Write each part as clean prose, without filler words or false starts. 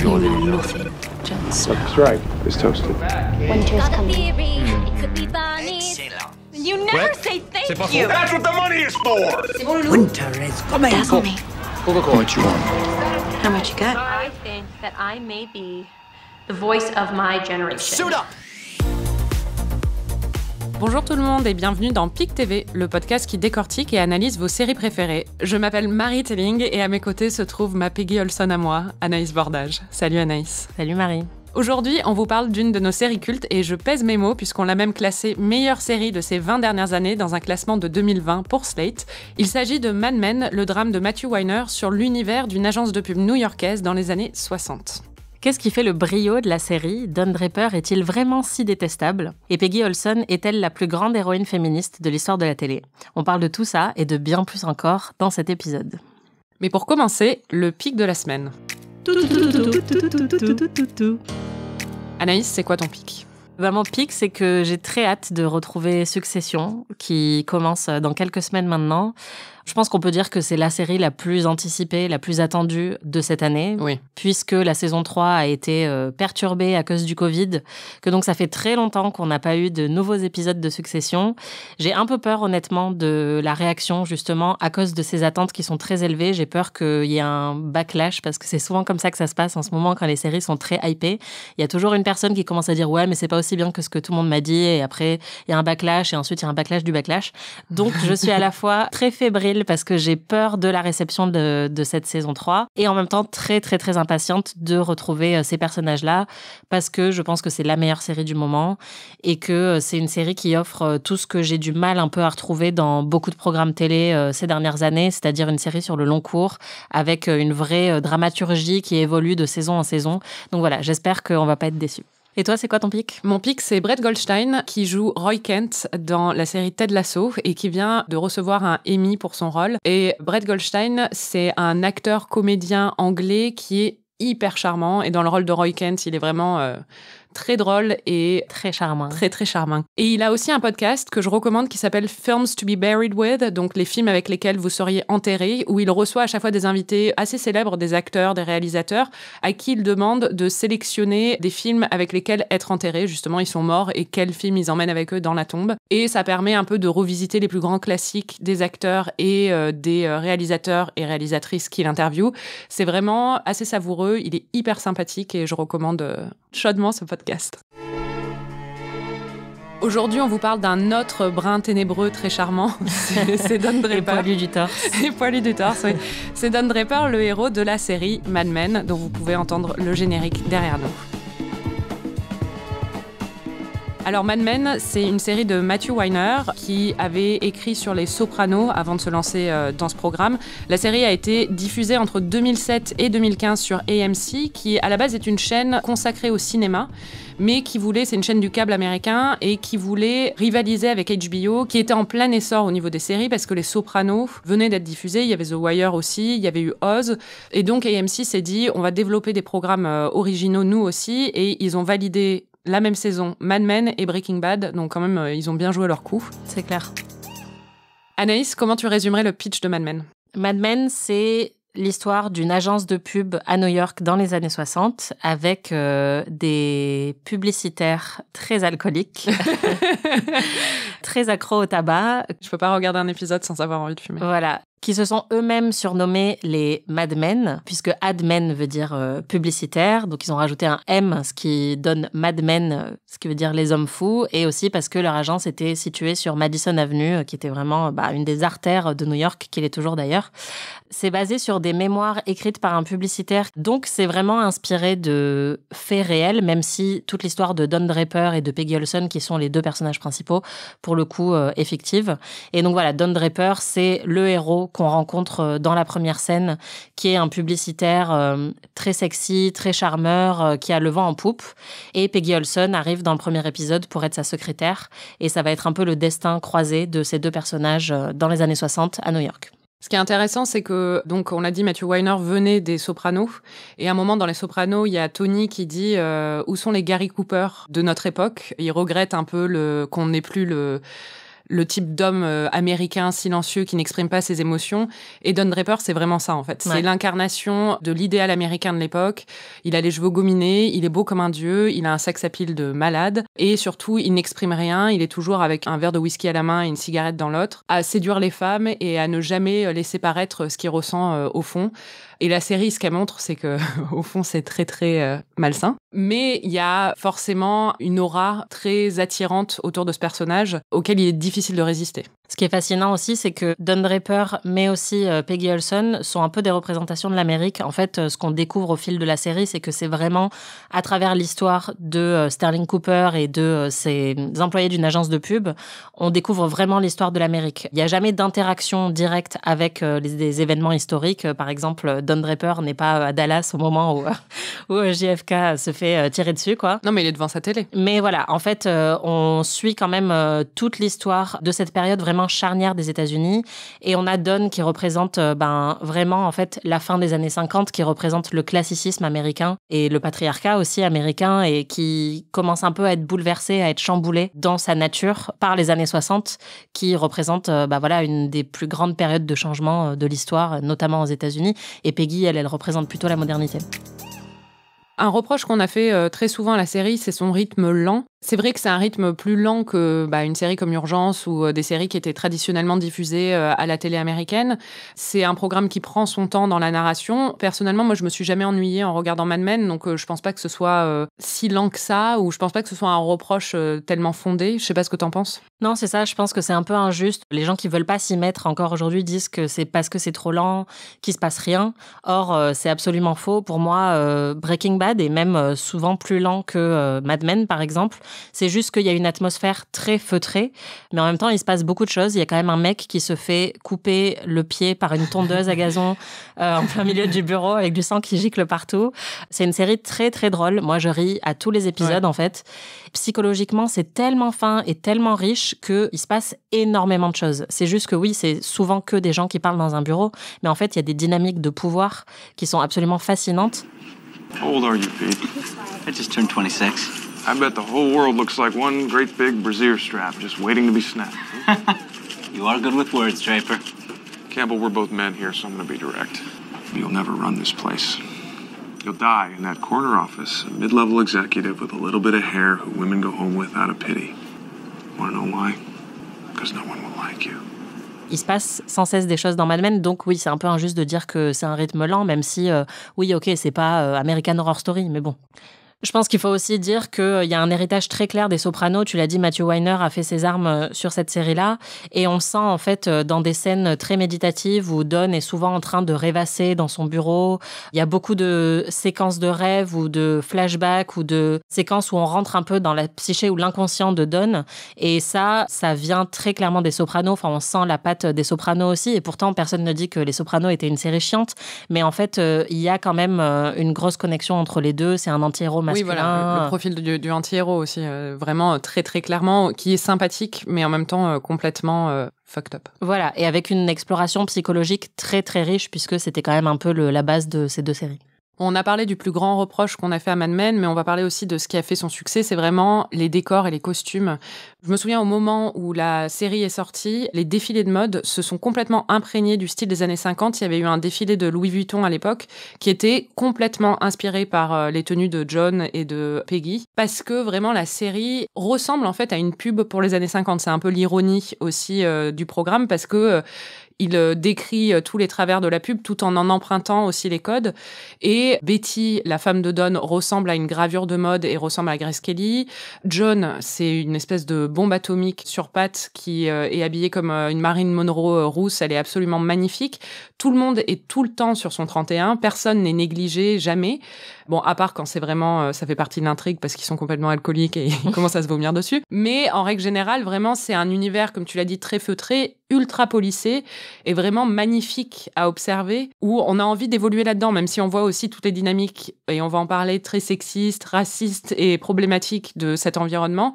You're nothing. Just Strike is toasted. Winter's coming. It could be Barney. You never say thank you. That's what the money is for! winter is coming. Dazzle me. Coca-Cola. What you want? How much you got? I think that I may be the voice of my generation. Suit up! Bonjour tout le monde et bienvenue dans PIC TV, le podcast qui décortique et analyse vos séries préférées. Je m'appelle Marie Telling et à mes côtés se trouve ma Peggy Olson à moi, Anaïs Bordage. Salut Anaïs. Salut Marie. Aujourd'hui, on vous parle d'une de nos séries cultes et je pèse mes mots puisqu'on l'a même classée meilleure série de ces 20 dernières années dans un classement de 2020 pour Slate. Il s'agit de Mad Men, le drame de Matthew Weiner sur l'univers d'une agence de pub new-yorkaise dans les années 60. Qu'est-ce qui fait le brio de la série ? Don Draper est-il vraiment si détestable ? Et Peggy Olson est-elle la plus grande héroïne féministe de l'histoire de la télé ? On parle de tout ça et de bien plus encore dans cet épisode. Mais pour commencer, le pic de la semaine. Anaïs, c'est quoi ton pic ? Mon pic, c'est que j'ai très hâte de retrouver Succession, qui commence dans quelques semaines maintenant. Je pense qu'on peut dire que c'est la série la plus anticipée, la plus attendue de cette année, Oui. puisque la saison 3 a été perturbée à cause du Covid, que donc ça fait très longtemps qu'on n'a pas eu de nouveaux épisodes de Succession. J'ai un peu peur, honnêtement, de la réaction, justement, à cause de ces attentes qui sont très élevées. J'ai peur qu'il y ait un backlash, parce que c'est souvent comme ça que ça se passe en ce moment, quand les séries sont très hypées. Il y a toujours une personne qui commence à dire « Ouais, mais c'est pas aussi bien que ce que tout le monde m'a dit », et après, il y a un backlash, et ensuite, il y a un backlash du backlash. Donc, je suis à la fois très fébrile, parce que j'ai peur de la réception de cette saison 3 et en même temps très très très impatiente de retrouver ces personnages-là parce que je pense que c'est la meilleure série du moment et que c'est une série qui offre tout ce que j'ai du mal un peu à retrouver dans beaucoup de programmes télé ces dernières années, c'est-à-dire une série sur le long cours avec une vraie dramaturgie qui évolue de saison en saison. Donc voilà, j'espère qu'on va pas être déçus. Et toi, c'est quoi ton pic ? Mon pic, c'est Brett Goldstein, qui joue Roy Kent dans la série Ted Lasso et qui vient de recevoir un Emmy pour son rôle. Et Brett Goldstein, c'est un acteur-comédien anglais qui est hyper charmant. Et dans le rôle de Roy Kent, il est vraiment très drôle et très charmant. Très, très charmant. Et il a aussi un podcast que je recommande qui s'appelle Films to be Buried With, donc les films avec lesquels vous seriez enterrés, où il reçoit à chaque fois des invités assez célèbres, des acteurs, des réalisateurs, à qui il demande de sélectionner des films avec lesquels être enterrés. Justement, ils sont morts et quels films ils emmènent avec eux dans la tombe. Et ça permet un peu de revisiter les plus grands classiques des acteurs et des réalisateurs et réalisatrices qu'il interviewe. C'est vraiment assez savoureux, il est hyper sympathique et je recommande chaudement ce podcast. Aujourd'hui, on vous parle d'un autre brin ténébreux très charmant, c'est Don Draper. Et poilu du torse. Et poilu du torse, oui. C'est Don Draper, le héros de la série Mad Men, dont vous pouvez entendre le générique derrière nous. Alors Mad Men, c'est une série de Matthew Weiner qui avait écrit sur les Sopranos avant de se lancer dans ce programme. La série a été diffusée entre 2007 et 2015 sur AMC, qui à la base est une chaîne consacrée au cinéma, mais qui voulait, c'est une chaîne du câble américain, et qui voulait rivaliser avec HBO, qui était en plein essor au niveau des séries, parce que les Sopranos venaient d'être diffusés, il y avait The Wire aussi, il y avait eu Oz, et donc AMC s'est dit, on va développer des programmes originaux nous aussi, et ils ont validé la même saison, Mad Men et Breaking Bad, donc quand même, ils ont bien joué leur coup. C'est clair. Anaïs, comment tu résumerais le pitch de Mad Men ? Mad Men, c'est l'histoire d'une agence de pub à New York dans les années 60 avec des publicitaires très alcooliques, très accros au tabac. Je peux pas regarder un épisode sans avoir envie de fumer. Voilà. Qui se sont eux-mêmes surnommés les Mad Men, puisque Ad Men veut dire publicitaire, donc ils ont rajouté un M, ce qui donne Mad Men, ce qui veut dire les hommes fous, et aussi parce que leur agence était située sur Madison Avenue, qui était vraiment une des artères de New York, qui l'est toujours d'ailleurs. C'est basé sur des mémoires écrites par un publicitaire, donc c'est vraiment inspiré de faits réels, même si toute l'histoire de Don Draper et de Peggy Olson, qui sont les deux personnages principaux, pour le coup, est fictive. Et donc voilà, Don Draper, c'est le héros qu'on rencontre dans la première scène, qui est un publicitaire très sexy, très charmeur, qui a le vent en poupe. Et Peggy Olson arrive dans le premier épisode pour être sa secrétaire. Et ça va être un peu le destin croisé de ces deux personnages dans les années 60 à New York. Ce qui est intéressant, c'est que, donc, on l'a dit, Matthew Weiner venait des Sopranos. Et à un moment, dans les Sopranos, il y a Tony qui dit où sont les Gary Cooper de notre époque. Il regrette un peu qu'on n'ait plus le type d'homme américain silencieux qui n'exprime pas ses émotions. Et Don Draper, c'est vraiment ça, en fait. C'est l'incarnation de l'idéal américain de l'époque. Il a les cheveux gominés, il est beau comme un dieu, il a un sex appeal de malade. Et surtout, il n'exprime rien. Il est toujours avec un verre de whisky à la main et une cigarette dans l'autre, à séduire les femmes et à ne jamais laisser paraître ce qu'il ressent au fond. Et la série, ce qu'elle montre, c'est que au fond, c'est très, très malsain. Mais il y a forcément une aura très attirante autour de ce personnage auquel il est difficile de résister. Ce qui est fascinant aussi, c'est que Don Draper, mais aussi Peggy Olson, sont un peu des représentations de l'Amérique. En fait, ce qu'on découvre au fil de la série, c'est que c'est vraiment à travers l'histoire de Sterling Cooper et de ses employés d'une agence de pub, on découvre vraiment l'histoire de l'Amérique. Il n'y a jamais d'interaction directe avec des événements historiques. Par exemple, Don Draper n'est pas à Dallas au moment où JFK se fait tirer dessus, quoi. Non, mais il est devant sa télé. Mais voilà, en fait, on suit quand même toute l'histoire de cette période vraiment charnière des États-Unis. Et on a Don qui représente vraiment en fait la fin des années 50, qui représente le classicisme américain et le patriarcat aussi américain, et qui commence un peu à être bouleversé, à être chamboulé dans sa nature par les années 60, qui représente une des plus grandes périodes de changement de l'histoire, notamment aux États-Unis. Et Peggy, elle représente plutôt la modernité. Un reproche qu'on a fait très souvent à la série, c'est son rythme lent. C'est vrai que c'est un rythme plus lent que une série comme Urgence ou des séries qui étaient traditionnellement diffusées à la télé américaine. C'est un programme qui prend son temps dans la narration. Personnellement, moi, je me suis jamais ennuyée en regardant Mad Men, donc je pense pas que ce soit si lent que ça, ou je pense pas que ce soit un reproche tellement fondé. Je sais pas ce que t'en penses. Non, c'est ça, je pense que c'est un peu injuste. Les gens qui veulent pas s'y mettre encore aujourd'hui disent que c'est parce que c'est trop lent qu'il se passe rien. Or, c'est absolument faux. Pour moi, Breaking Bad est même souvent plus lent que Mad Men, par exemple. C'est juste qu'il y a une atmosphère très feutrée, mais en même temps, il se passe beaucoup de choses. Il y a quand même un mec qui se fait couper le pied par une tondeuse à gazon en plein milieu du bureau avec du sang qui gicle partout. C'est une série très, très drôle. Moi, je ris à tous les épisodes, en fait. Psychologiquement, c'est tellement fin et tellement riche qu'il se passe énormément de choses. C'est juste que oui, c'est souvent que des gens qui parlent dans un bureau, mais en fait, il y a des dynamiques de pouvoir qui sont absolument fascinantes. How old are you, Pete? I just turned 26. I bet the whole world looks like one great big brassiere strap just waiting to be snapped. You are good with words, Draper. Campbell, we're both men here, so I'm going to be direct. You'll never run this place. You'll die in that corner office, a mid-level executive with a little bit of hair who women go home with out of pity. Want to know why? Because no one will like you. Il se passe sans cesse des choses dans Mad Men, donc oui, c'est un peu injuste de dire que c'est un rythme lent, même si, oui, ok, c'est pas American Horror Story, mais bon. Je pense qu'il faut aussi dire qu'il y a un héritage très clair des Sopranos. Tu l'as dit, Matthew Weiner a fait ses armes sur cette série-là. Et on sent, en fait, dans des scènes très méditatives où Don est souvent en train de rêvasser dans son bureau. Il y a beaucoup de séquences de rêves ou de flashbacks ou de séquences où on rentre un peu dans la psyché ou l'inconscient de Don. Et ça vient très clairement des Sopranos. Enfin, on sent la patte des Sopranos aussi. Et pourtant, personne ne dit que les Sopranos étaient une série chiante. Mais en fait, il y a quand même une grosse connexion entre les deux. C'est un anti-héros masculin. Oui, voilà, le profil du anti-héros aussi, vraiment très très clairement, qui est sympathique, mais en même temps complètement fucked up. Voilà, et avec une exploration psychologique très très riche, puisque c'était quand même un peu la base de ces deux séries. On a parlé du plus grand reproche qu'on a fait à Mad Men, mais on va parler aussi de ce qui a fait son succès, c'est vraiment les décors et les costumes. Je me souviens au moment où la série est sortie, les défilés de mode se sont complètement imprégnés du style des années 50. Il y avait eu un défilé de Louis Vuitton à l'époque qui était complètement inspiré par les tenues de John et de Peggy, parce que vraiment la série ressemble en fait à une pub pour les années 50. C'est un peu l'ironie aussi du programme, parce que il décrit tous les travers de la pub tout en empruntant aussi les codes. Et Betty, la femme de Don, ressemble à une gravure de mode et ressemble à Grace Kelly. John, c'est une espèce de bombe atomique sur pattes qui est habillée comme une Marilyn Monroe rousse. Elle est absolument magnifique. Tout le monde est tout le temps sur son 31. Personne n'est négligé, jamais. Bon, à part quand c'est vraiment, ça fait partie de l'intrigue parce qu'ils sont complètement alcooliques et ils commencent à se vomir dessus. Mais en règle générale, vraiment, c'est un univers, comme tu l'as dit, très feutré, ultra policé et vraiment magnifique à observer, où on a envie d'évoluer là-dedans, même si on voit aussi toutes les dynamiques, et on va en parler, très sexistes, racistes et problématiques de cet environnement.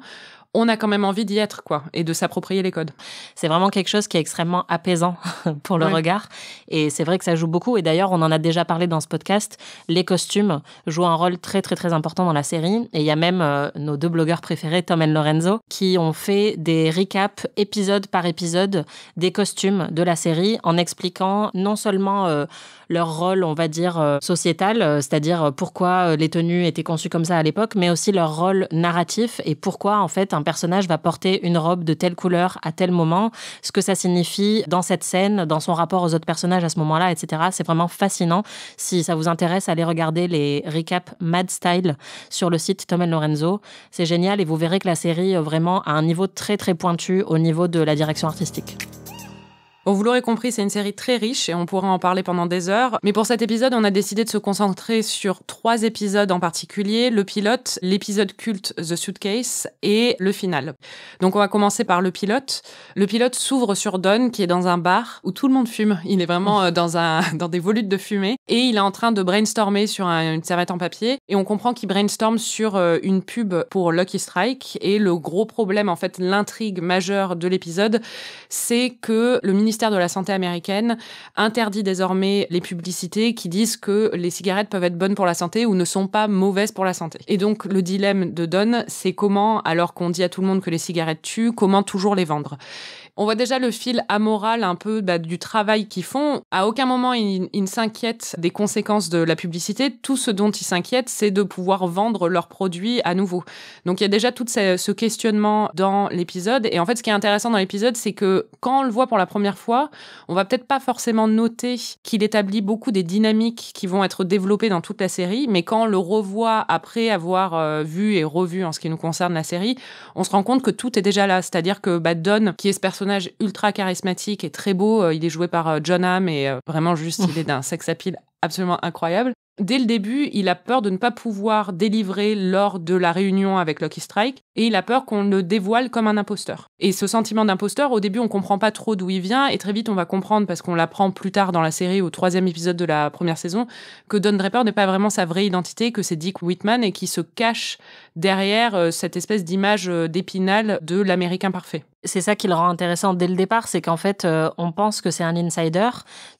on a quand même envie d'y être, quoi, et de s'approprier les codes. C'est vraiment quelque chose qui est extrêmement apaisant pour le regard. Et c'est vrai que ça joue beaucoup. Et d'ailleurs, on en a déjà parlé dans ce podcast. Les costumes jouent un rôle très, très, très important dans la série. Et il y a même nos 2 blogueurs préférés, Tom et Lorenzo, qui ont fait des recaps épisode par épisode des costumes de la série en expliquant non seulement leur rôle, on va dire, sociétal, c'est-à-dire pourquoi les tenues étaient conçues comme ça à l'époque, mais aussi leur rôle narratif et pourquoi, en fait, un personnage va porter une robe de telle couleur à tel moment, ce que ça signifie dans cette scène, dans son rapport aux autres personnages à ce moment-là, etc. C'est vraiment fascinant. Si ça vous intéresse, allez regarder les recaps Mad Style sur le site Tom & Lorenzo. C'est génial et vous verrez que la série, vraiment, a un niveau très, très pointu au niveau de la direction artistique. Bon, vous l'aurez compris, c'est une série très riche et on pourra en parler pendant des heures. Mais pour cet épisode, on a décidé de se concentrer sur 3 épisodes en particulier. Le pilote, l'épisode culte The Suitcase et le final. Donc on va commencer par le pilote. Le pilote s'ouvre sur Don qui est dans un bar où tout le monde fume. Il est vraiment dans des volutes de fumée. Et il est en train de brainstormer sur une serviette en papier. Et on comprend qu'il brainstorme sur une pub pour Lucky Strike. Et le gros problème, en fait, l'intrigue majeure de l'épisode, c'est que le ministère de la Santé américaine interdit désormais les publicités qui disent que les cigarettes peuvent être bonnes pour la santé ou ne sont pas mauvaises pour la santé. Et donc, le dilemme de Don, c'est comment, alors qu'on dit à tout le monde que les cigarettes tuent, comment toujours les vendre ? On voit déjà le fil amoral un peu du travail qu'ils font. À aucun moment, ils ne s'inquiètent des conséquences de la publicité. Tout ce dont ils s'inquiètent, c'est de pouvoir vendre leurs produits à nouveau. Donc, il y a déjà tout ce questionnement dans l'épisode. Et en fait, ce qui est intéressant dans l'épisode, c'est que quand on le voit pour la première fois, on va peut-être pas forcément noter qu'il établit beaucoup des dynamiques qui vont être développées dans toute la série. Mais quand on le revoit après avoir vu et revu en ce qui nous concerne la série, on se rend compte que tout est déjà là. C'est-à-dire que Don, qui est ce personnage ultra charismatique et très beau. Il est joué par Jon Hamm et vraiment juste, il est d'un sex appeal absolument incroyable. Dès le début, il a peur de ne pas pouvoir délivrer lors de la réunion avec Lucky Strike et il a peur qu'on le dévoile comme un imposteur. Et ce sentiment d'imposteur, au début, on comprend pas trop d'où il vient et très vite, on va comprendre, parce qu'on l'apprend plus tard dans la série, au 3e épisode de la première saison, que Don Draper n'est pas vraiment sa vraie identité, que c'est Dick Whitman et qui se cache derrière cette espèce d'image d'Épinal de l'Américain parfait. C'est ça qui le rend intéressant dès le départ, c'est qu'en fait, on pense que c'est un insider.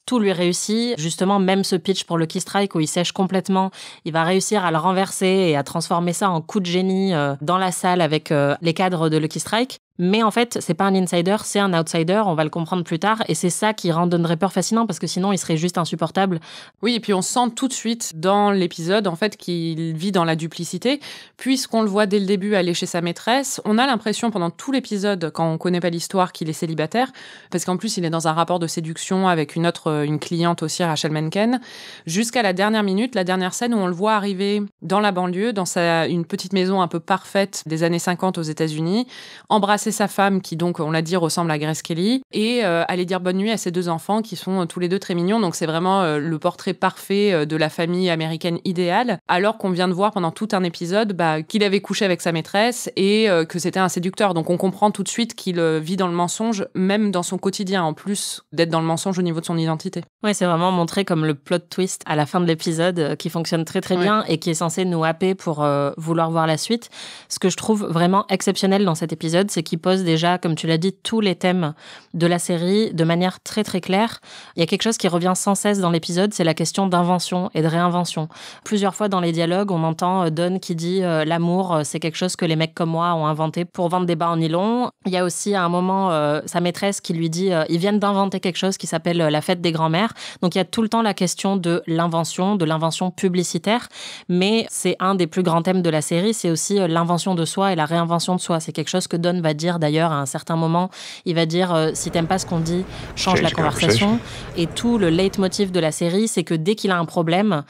Tout lui réussit. Justement, même ce pitch pour Lucky Strike où il sèche complètement, il va réussir à le renverser et à transformer ça en coup de génie dans la salle avec les cadres de Lucky Strike. Mais en fait, c'est pas un insider, c'est un outsider, on va le comprendre plus tard, et c'est ça qui rend Don Draper fascinant, parce que sinon, il serait juste insupportable. Oui, et puis on sent tout de suite dans l'épisode, en fait, qu'il vit dans la duplicité, puisqu'on le voit dès le début aller chez sa maîtresse. On a l'impression, pendant tout l'épisode, quand on connaît pas l'histoire, qu'il est célibataire, parce qu'en plus, il est dans un rapport de séduction avec une cliente aussi, Rachel Menken, jusqu'à la dernière minute, la dernière scène où on le voit arriver dans la banlieue, dans une petite maison un peu parfaite des années 50 aux États-Unis, embrasser sa femme qui, donc, on l'a dit, ressemble à Grace Kelly, et aller dire bonne nuit à ses 2 enfants qui sont tous les 2 très mignons. Donc c'est vraiment le portrait parfait de la famille américaine idéale, alors qu'on vient de voir pendant tout un épisode qu'il avait couché avec sa maîtresse et que c'était un séducteur. Donc on comprend tout de suite qu'il vit dans le mensonge, même dans son quotidien, en plus d'être dans le mensonge au niveau de son identité. Ouais, c'est vraiment montré comme le plot twist à la fin de l'épisode qui fonctionne très très bien et qui est censé nous happer pour vouloir voir la suite. Ce que je trouve vraiment exceptionnel dans cet épisode, c'est qu'il pose déjà, comme tu l'as dit, tous les thèmes de la série de manière très très claire. Il y a quelque chose qui revient sans cesse dans l'épisode, c'est la question d'invention et de réinvention. Plusieurs fois dans les dialogues, on entend Don qui dit l'amour, c'est quelque chose que les mecs comme moi ont inventé pour vendre des bas en nylon. Il y a aussi à un moment sa maîtresse qui lui dit ils viennent d'inventer quelque chose qui s'appelle la fête des grands-mères. Donc il y a tout le temps la question de l'invention publicitaire, mais c'est un des plus grands thèmes de la série, c'est aussi l'invention de soi et la réinvention de soi. C'est quelque chose que Don va dire d'ailleurs à un certain moment. Il va dire si t'aimes pas ce qu'on dit, change la conversation. Et tout le leitmotiv de la série, c'est que dès qu'il a un problème,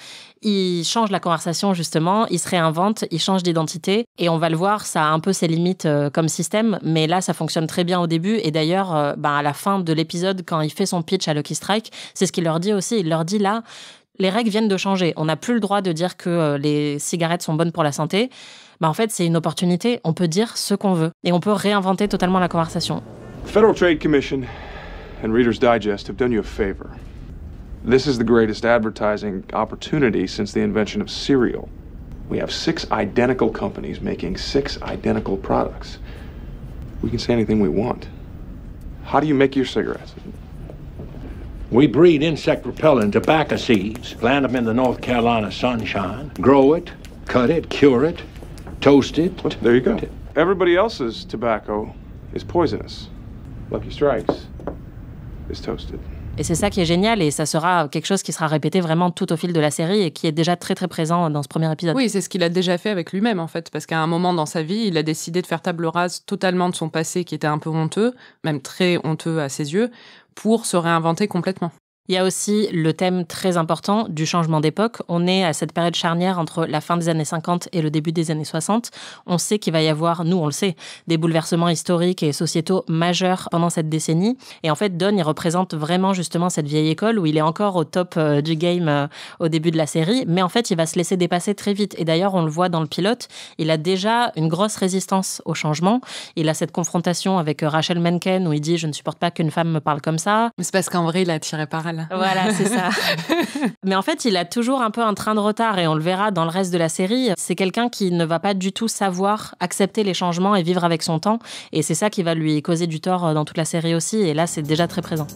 il change la conversation justement, il se réinvente, il change d'identité et on va le voir, ça a un peu ses limites comme système, mais là ça fonctionne très bien au début et d'ailleurs à la fin de l'épisode quand il fait son pitch à Lucky Strike, c'est ce qu'il leur dit aussi, il leur dit là, les règles viennent de changer, on n'a plus le droit de dire que les cigarettes sont bonnes pour la santé, en fait c'est une opportunité, on peut dire ce qu'on veut et on peut réinventer totalement la conversation. Federal Trade Commission and Reader's Digest have done you a favor. This is the greatest advertising opportunity since the invention of cereal. We have 6 identical companies making 6 identical products. We can say anything we want. How do you make your cigarettes? We breed insect-repellent tobacco seeds, plant them in the North Carolina sunshine, grow it, cut it, cure it, toast it. Well, there you go. Everybody else's tobacco is poisonous. Lucky Strikes is toasted. Et c'est ça qui est génial, et ça sera quelque chose qui sera répété vraiment tout au fil de la série et qui est déjà très très présent dans ce premier épisode. Oui, c'est ce qu'il a déjà fait avec lui-même en fait, parce qu'à un moment dans sa vie, il a décidé de faire table rase totalement de son passé qui était un peu honteux, même très honteux à ses yeux, pour se réinventer complètement. Il y a aussi le thème très important du changement d'époque. On est à cette période charnière entre la fin des années 50 et le début des années 60. On sait qu'il va y avoir, nous on le sait, des bouleversements historiques et sociétaux majeurs pendant cette décennie. Et en fait, Don, il représente vraiment justement cette vieille école où il est encore au top du game au début de la série. Mais en fait, il va se laisser dépasser très vite. Et d'ailleurs, on le voit dans le pilote, il a déjà une grosse résistance au changement. Il a cette confrontation avec Rachel Menken où il dit « Je ne supporte pas qu'une femme me parle comme ça ». Mais c'est parce qu'en vrai, il est attiré par elle. Voilà, c'est ça. Mais en fait, il a toujours un peu un train de retard et on le verra dans le reste de la série. C'est quelqu'un qui ne va pas du tout savoir accepter les changements et vivre avec son temps. Et c'est ça qui va lui causer du tort dans toute la série aussi. Et là, c'est déjà très présent.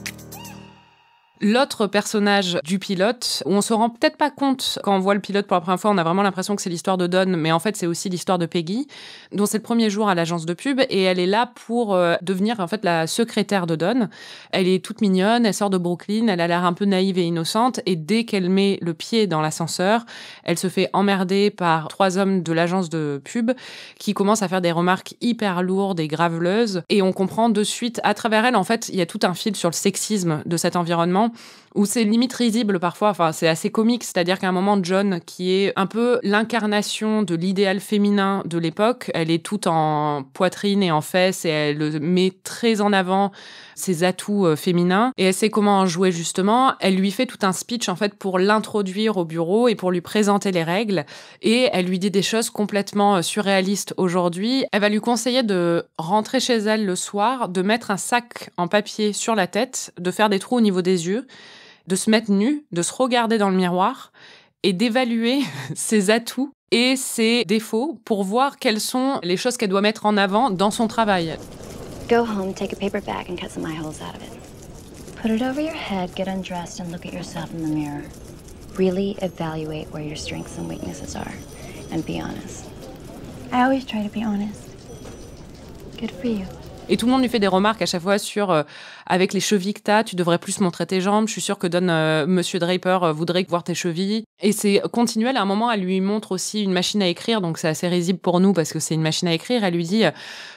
L'autre personnage du pilote, où on se rend peut-être pas compte quand on voit le pilote pour la première fois, on a vraiment l'impression que c'est l'histoire de Don, mais en fait c'est aussi l'histoire de Peggy, dont c'est le premier jour à l'agence de pub, et elle est là pour devenir en fait la secrétaire de Don. Elle est toute mignonne, elle sort de Brooklyn, elle a l'air un peu naïve et innocente, et dès qu'elle met le pied dans l'ascenseur, elle se fait emmerder par 3 hommes de l'agence de pub qui commencent à faire des remarques hyper lourdes et graveleuses, et on comprend de suite, à travers elle, en fait, il y a tout un fil sur le sexisme de cet environnement, où c'est limite risible parfois, enfin c'est assez comique, c'est-à-dire qu'à un moment, John, qui est un peu l'incarnation de l'idéal féminin de l'époque, elle est toute en poitrine et en fesses et elle met très en avant ses atouts féminins et elle sait comment en jouer justement. Elle lui fait tout un speech en fait pour l'introduire au bureau et pour lui présenter les règles et elle lui dit des choses complètement surréalistes aujourd'hui. Elle va lui conseiller de rentrer chez elle le soir, de mettre un sac en papier sur la tête, de faire des trous au niveau des yeux, de se mettre nue, de se regarder dans le miroir et d'évaluer ses atouts et ses défauts pour voir quelles sont les choses qu'elle doit mettre en avant dans son travail. Go home, take a paper bag and cut some eye holes out of it. Put it over your head, get undressed and look at yourself in the mirror. Really evaluate where your strengths and weaknesses are and be honest. I always try to be honest. Good for you. Et tout le monde lui fait des remarques à chaque fois sur avec les chevilles que t'as, tu devrais plus montrer tes jambes. Je suis sûre que Monsieur Draper voudrait voir tes chevilles. Et c'est continuel. À un moment, elle lui montre aussi une machine à écrire. Donc, c'est assez risible pour nous parce que c'est une machine à écrire. Elle lui dit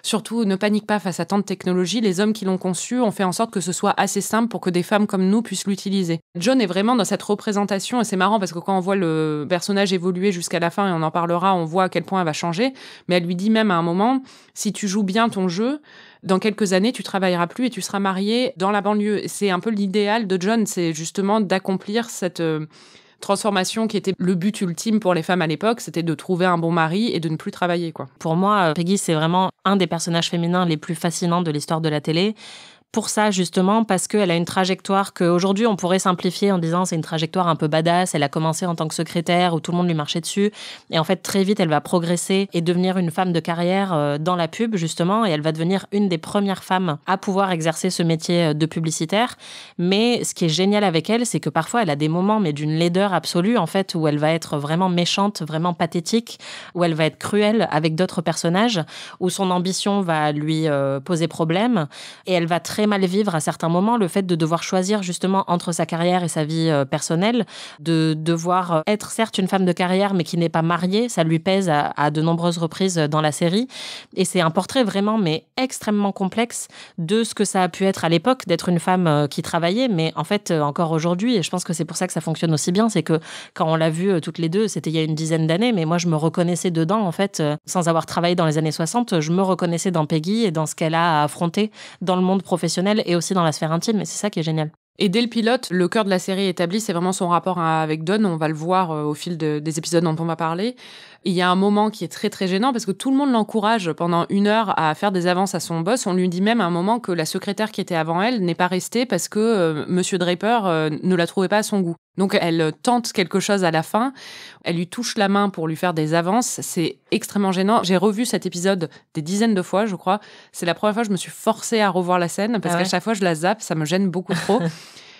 surtout, ne panique pas face à tant de technologie. Les hommes qui l'ont conçu ont fait en sorte que ce soit assez simple pour que des femmes comme nous puissent l'utiliser. John est vraiment dans cette représentation. Et c'est marrant parce que quand on voit le personnage évoluer jusqu'à la fin, et on en parlera, on voit à quel point elle va changer. Mais elle lui dit même à un moment, si tu joues bien ton jeu, dans quelques années, tu travailleras plus et tu seras marié dans la banlieue. C'est un peu l'idéal de John, c'est justement d'accomplir cette transformation qui était le but ultime pour les femmes à l'époque, c'était de trouver un bon mari et de ne plus travailler, quoi. Pour moi, Peggy, c'est vraiment un des personnages féminins les plus fascinants de l'histoire de la télé. Pour ça, justement, parce qu'elle a une trajectoire qu'aujourd'hui, on pourrait simplifier en disant c'est une trajectoire un peu badass. Elle a commencé en tant que secrétaire où tout le monde lui marchait dessus. Et en fait, très vite, elle va progresser et devenir une femme de carrière dans la pub, justement. Et elle va devenir une des premières femmes à pouvoir exercer ce métier de publicitaire. Mais ce qui est génial avec elle, c'est que parfois, elle a des moments, mais d'une laideur absolue, en fait, où elle va être vraiment méchante, vraiment pathétique, où elle va être cruelle avec d'autres personnages, où son ambition va lui poser problème. Et elle va très mal vivre à certains moments le fait de devoir choisir justement entre sa carrière et sa vie personnelle, de devoir être certes une femme de carrière mais qui n'est pas mariée, ça lui pèse à de nombreuses reprises dans la série et c'est un portrait vraiment mais extrêmement complexe de ce que ça a pu être à l'époque d'être une femme qui travaillait mais en fait encore aujourd'hui et je pense que c'est pour ça que ça fonctionne aussi bien, c'est que quand on l'a vu toutes les deux, c'était il y a une dizaine d'années mais moi je me reconnaissais dedans en fait, sans avoir travaillé dans les années 60, je me reconnaissais dans Peggy et dans ce qu'elle a à affronter dans le monde professionnel et aussi dans la sphère intime, et c'est ça qui est génial. Et dès le pilote, le cœur de la série établi, c'est vraiment son rapport avec Don. On va le voir au fil des épisodes dont on va parler. Il y a un moment qui est très très gênant parce que tout le monde l'encourage pendant 1 heure à faire des avances à son boss. On lui dit même à un moment que la secrétaire qui était avant elle n'est pas restée parce que Monsieur Draper ne la trouvait pas à son goût. Donc elle tente quelque chose à la fin, elle lui touche la main pour lui faire des avances, c'est extrêmement gênant. J'ai revu cet épisode des dizaines de fois, je crois. C'est la première fois que je me suis forcée à revoir la scène, parce qu'à chaque fois je la zappe, ça me gêne beaucoup trop.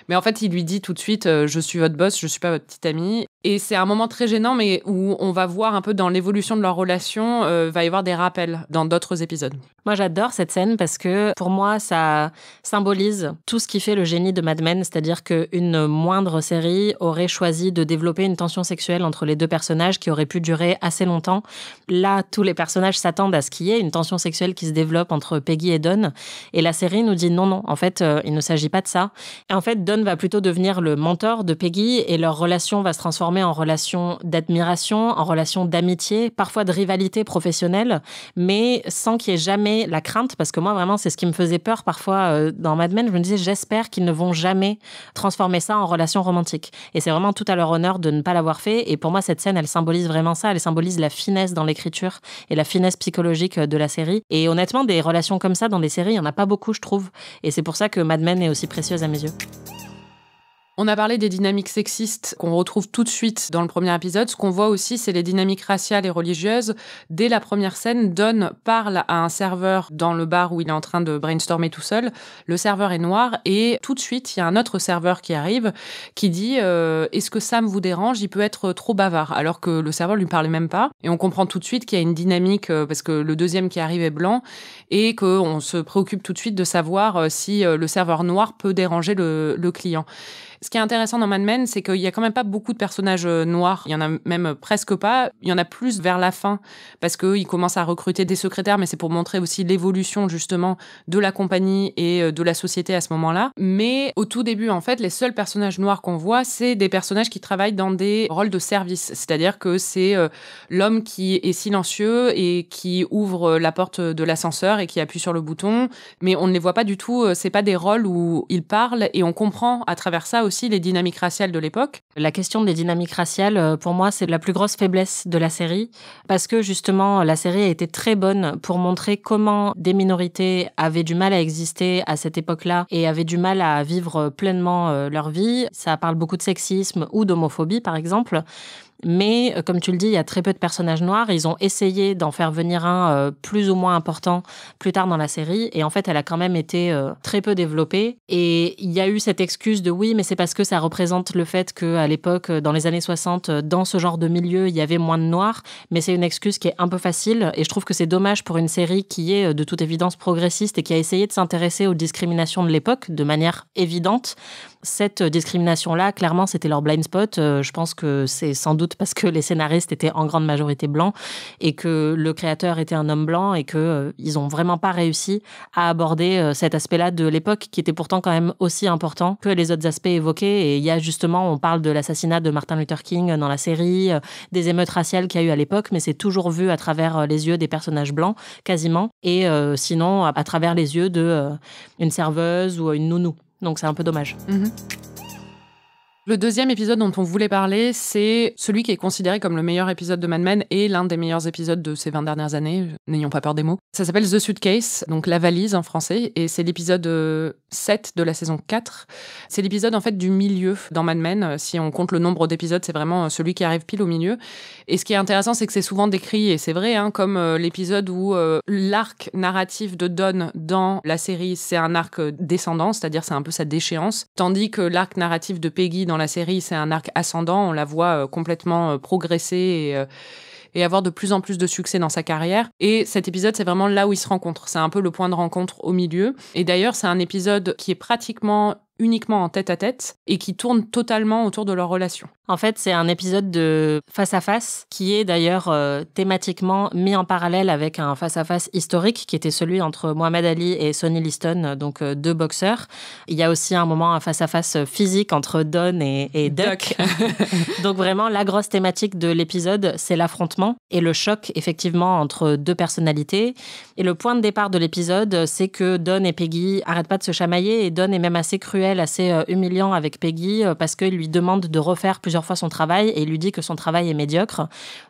Mais en fait, il lui dit tout de suite « Je suis votre boss, je suis pas votre petite amie ». Et c'est un moment très gênant, mais où on va voir un peu dans l'évolution de leur relation, va y avoir des rappels dans d'autres épisodes. Moi, j'adore cette scène parce que, pour moi, ça symbolise tout ce qui fait le génie de Mad Men, c'est-à-dire qu'une moindre série aurait choisi de développer une tension sexuelle entre les deux personnages qui aurait pu durer assez longtemps. Là, tous les personnages s'attendent à ce qu'il y ait une tension sexuelle qui se développe entre Peggy et Don. Et la série nous dit non, en fait, il ne s'agit pas de ça. Et en fait, Don va plutôt devenir le mentor de Peggy et leur relation va se transformer en relation d'admiration, en relation d'amitié, parfois de rivalité professionnelle, mais sans qu'il y ait jamais la crainte, parce que moi, vraiment, c'est ce qui me faisait peur parfois dans Mad Men. Je me disais, j'espère qu'ils ne vont jamais transformer ça en relation romantique. Et c'est vraiment tout à leur honneur de ne pas l'avoir fait. Et pour moi, cette scène, elle symbolise vraiment ça. Elle symbolise la finesse dans l'écriture et la finesse psychologique de la série. Et honnêtement, des relations comme ça dans des séries, il n'y en a pas beaucoup, je trouve. Et c'est pour ça que Mad Men est aussi précieuse à mes yeux. On a parlé des dynamiques sexistes qu'on retrouve tout de suite dans le premier épisode. Ce qu'on voit aussi, c'est les dynamiques raciales et religieuses. Dès la première scène, Don parle à un serveur dans le bar où il est en train de brainstormer tout seul. Le serveur est noir et tout de suite, il y a un autre serveur qui arrive qui dit « Est-ce que Sam vous dérange ? Il peut être trop bavard. » Alors que le serveur lui parlait même pas. Et on comprend tout de suite qu'il y a une dynamique parce que le deuxième qui arrive est blanc et qu'on se préoccupe tout de suite de savoir si le serveur noir peut déranger le client. Ce qui est intéressant dans Mad Men, c'est qu'il y a quand même pas beaucoup de personnages noirs. Il y en a même presque pas. Il y en a plus vers la fin parce qu'ils commencent à recruter des secrétaires, mais c'est pour montrer aussi l'évolution justement de la compagnie et de la société à ce moment-là. Mais au tout début, en fait, les seuls personnages noirs qu'on voit, c'est des personnages qui travaillent dans des rôles de service. C'est-à-dire que c'est l'homme qui est silencieux et qui ouvre la porte de l'ascenseur et qui appuie sur le bouton. Mais on ne les voit pas du tout. C'est pas des rôles où ils parlent et on comprend à travers ça aussi les dynamiques raciales de l'époque. La question des dynamiques raciales, pour moi, c'est la plus grosse faiblesse de la série parce que justement, la série a été très bonne pour montrer comment des minorités avaient du mal à exister à cette époque-là et avaient du mal à vivre pleinement leur vie. Ça parle beaucoup de sexisme ou d'homophobie, par exemple. Mais, comme tu le dis, il y a très peu de personnages noirs. Ils ont essayé d'en faire venir un plus ou moins important plus tard dans la série. Et en fait, elle a quand même été très peu développée. Et il y a eu cette excuse de oui, mais c'est parce que ça représente le fait qu'à l'époque, dans les années 60, dans ce genre de milieu, il y avait moins de noirs. Mais c'est une excuse qui est un peu facile. Et je trouve que c'est dommage pour une série qui est de toute évidence progressiste et qui a essayé de s'intéresser aux discriminations de l'époque de manière évidente. Cette discrimination-là, clairement, c'était leur blind spot. Je pense que c'est sans doute parce que les scénaristes étaient en grande majorité blancs et que le créateur était un homme blanc et qu'ils n'ont vraiment pas réussi à aborder cet aspect-là de l'époque qui était pourtant quand même aussi important que les autres aspects évoqués. Et il y a justement, on parle de l'assassinat de Martin Luther King dans la série, des émeutes raciales qu'il y a eu à l'époque, mais c'est toujours vu à travers les yeux des personnages blancs, quasiment, et sinon à travers les yeux d'une serveuse ou une nounou. Donc c'est un peu dommage. Le deuxième épisode dont on voulait parler, c'est celui qui est considéré comme le meilleur épisode de Mad Men et l'un des meilleurs épisodes de ces 20 dernières années, n'ayons pas peur des mots. Ça s'appelle The Suitcase, donc la valise en français, et c'est l'épisode 7 de la saison 4. C'est l'épisode en fait du milieu dans Mad Men. Si on compte le nombre d'épisodes, c'est vraiment celui qui arrive pile au milieu. Et ce qui est intéressant, c'est que c'est souvent décrit, et c'est vrai, comme l'épisode où l'arc narratif de Don dans la série, c'est un arc descendant, c'est-à-dire c'est un peu sa déchéance, tandis que l'arc narratif de Peggy dans la série, c'est un arc ascendant, on la voit complètement progresser et avoir de plus en plus de succès dans sa carrière. Et cet épisode, c'est vraiment là où ils se rencontrent. C'est un peu le point de rencontre au milieu. Et d'ailleurs, c'est un épisode qui est pratiquement uniquement en tête-à-tête et qui tourne totalement autour de leur relation. En fait, c'est un épisode de face-à-face qui est d'ailleurs thématiquement mis en parallèle avec un face-à-face historique qui était celui entre Muhammad Ali et Sonny Liston, donc deux boxeurs. Il y a aussi un moment un face-à-face physique entre Don et Duck. Donc vraiment, la grosse thématique de l'épisode, c'est l'affrontement et le choc, effectivement, entre deux personnalités. Et le point de départ de l'épisode, c'est que Don et Peggy arrêtent pas de se chamailler et Don est même assez cruel, assez humiliant avec Peggy parce qu'il lui demande de refaire plusieurs plusieurs fois son travail et il lui dit que son travail est médiocre.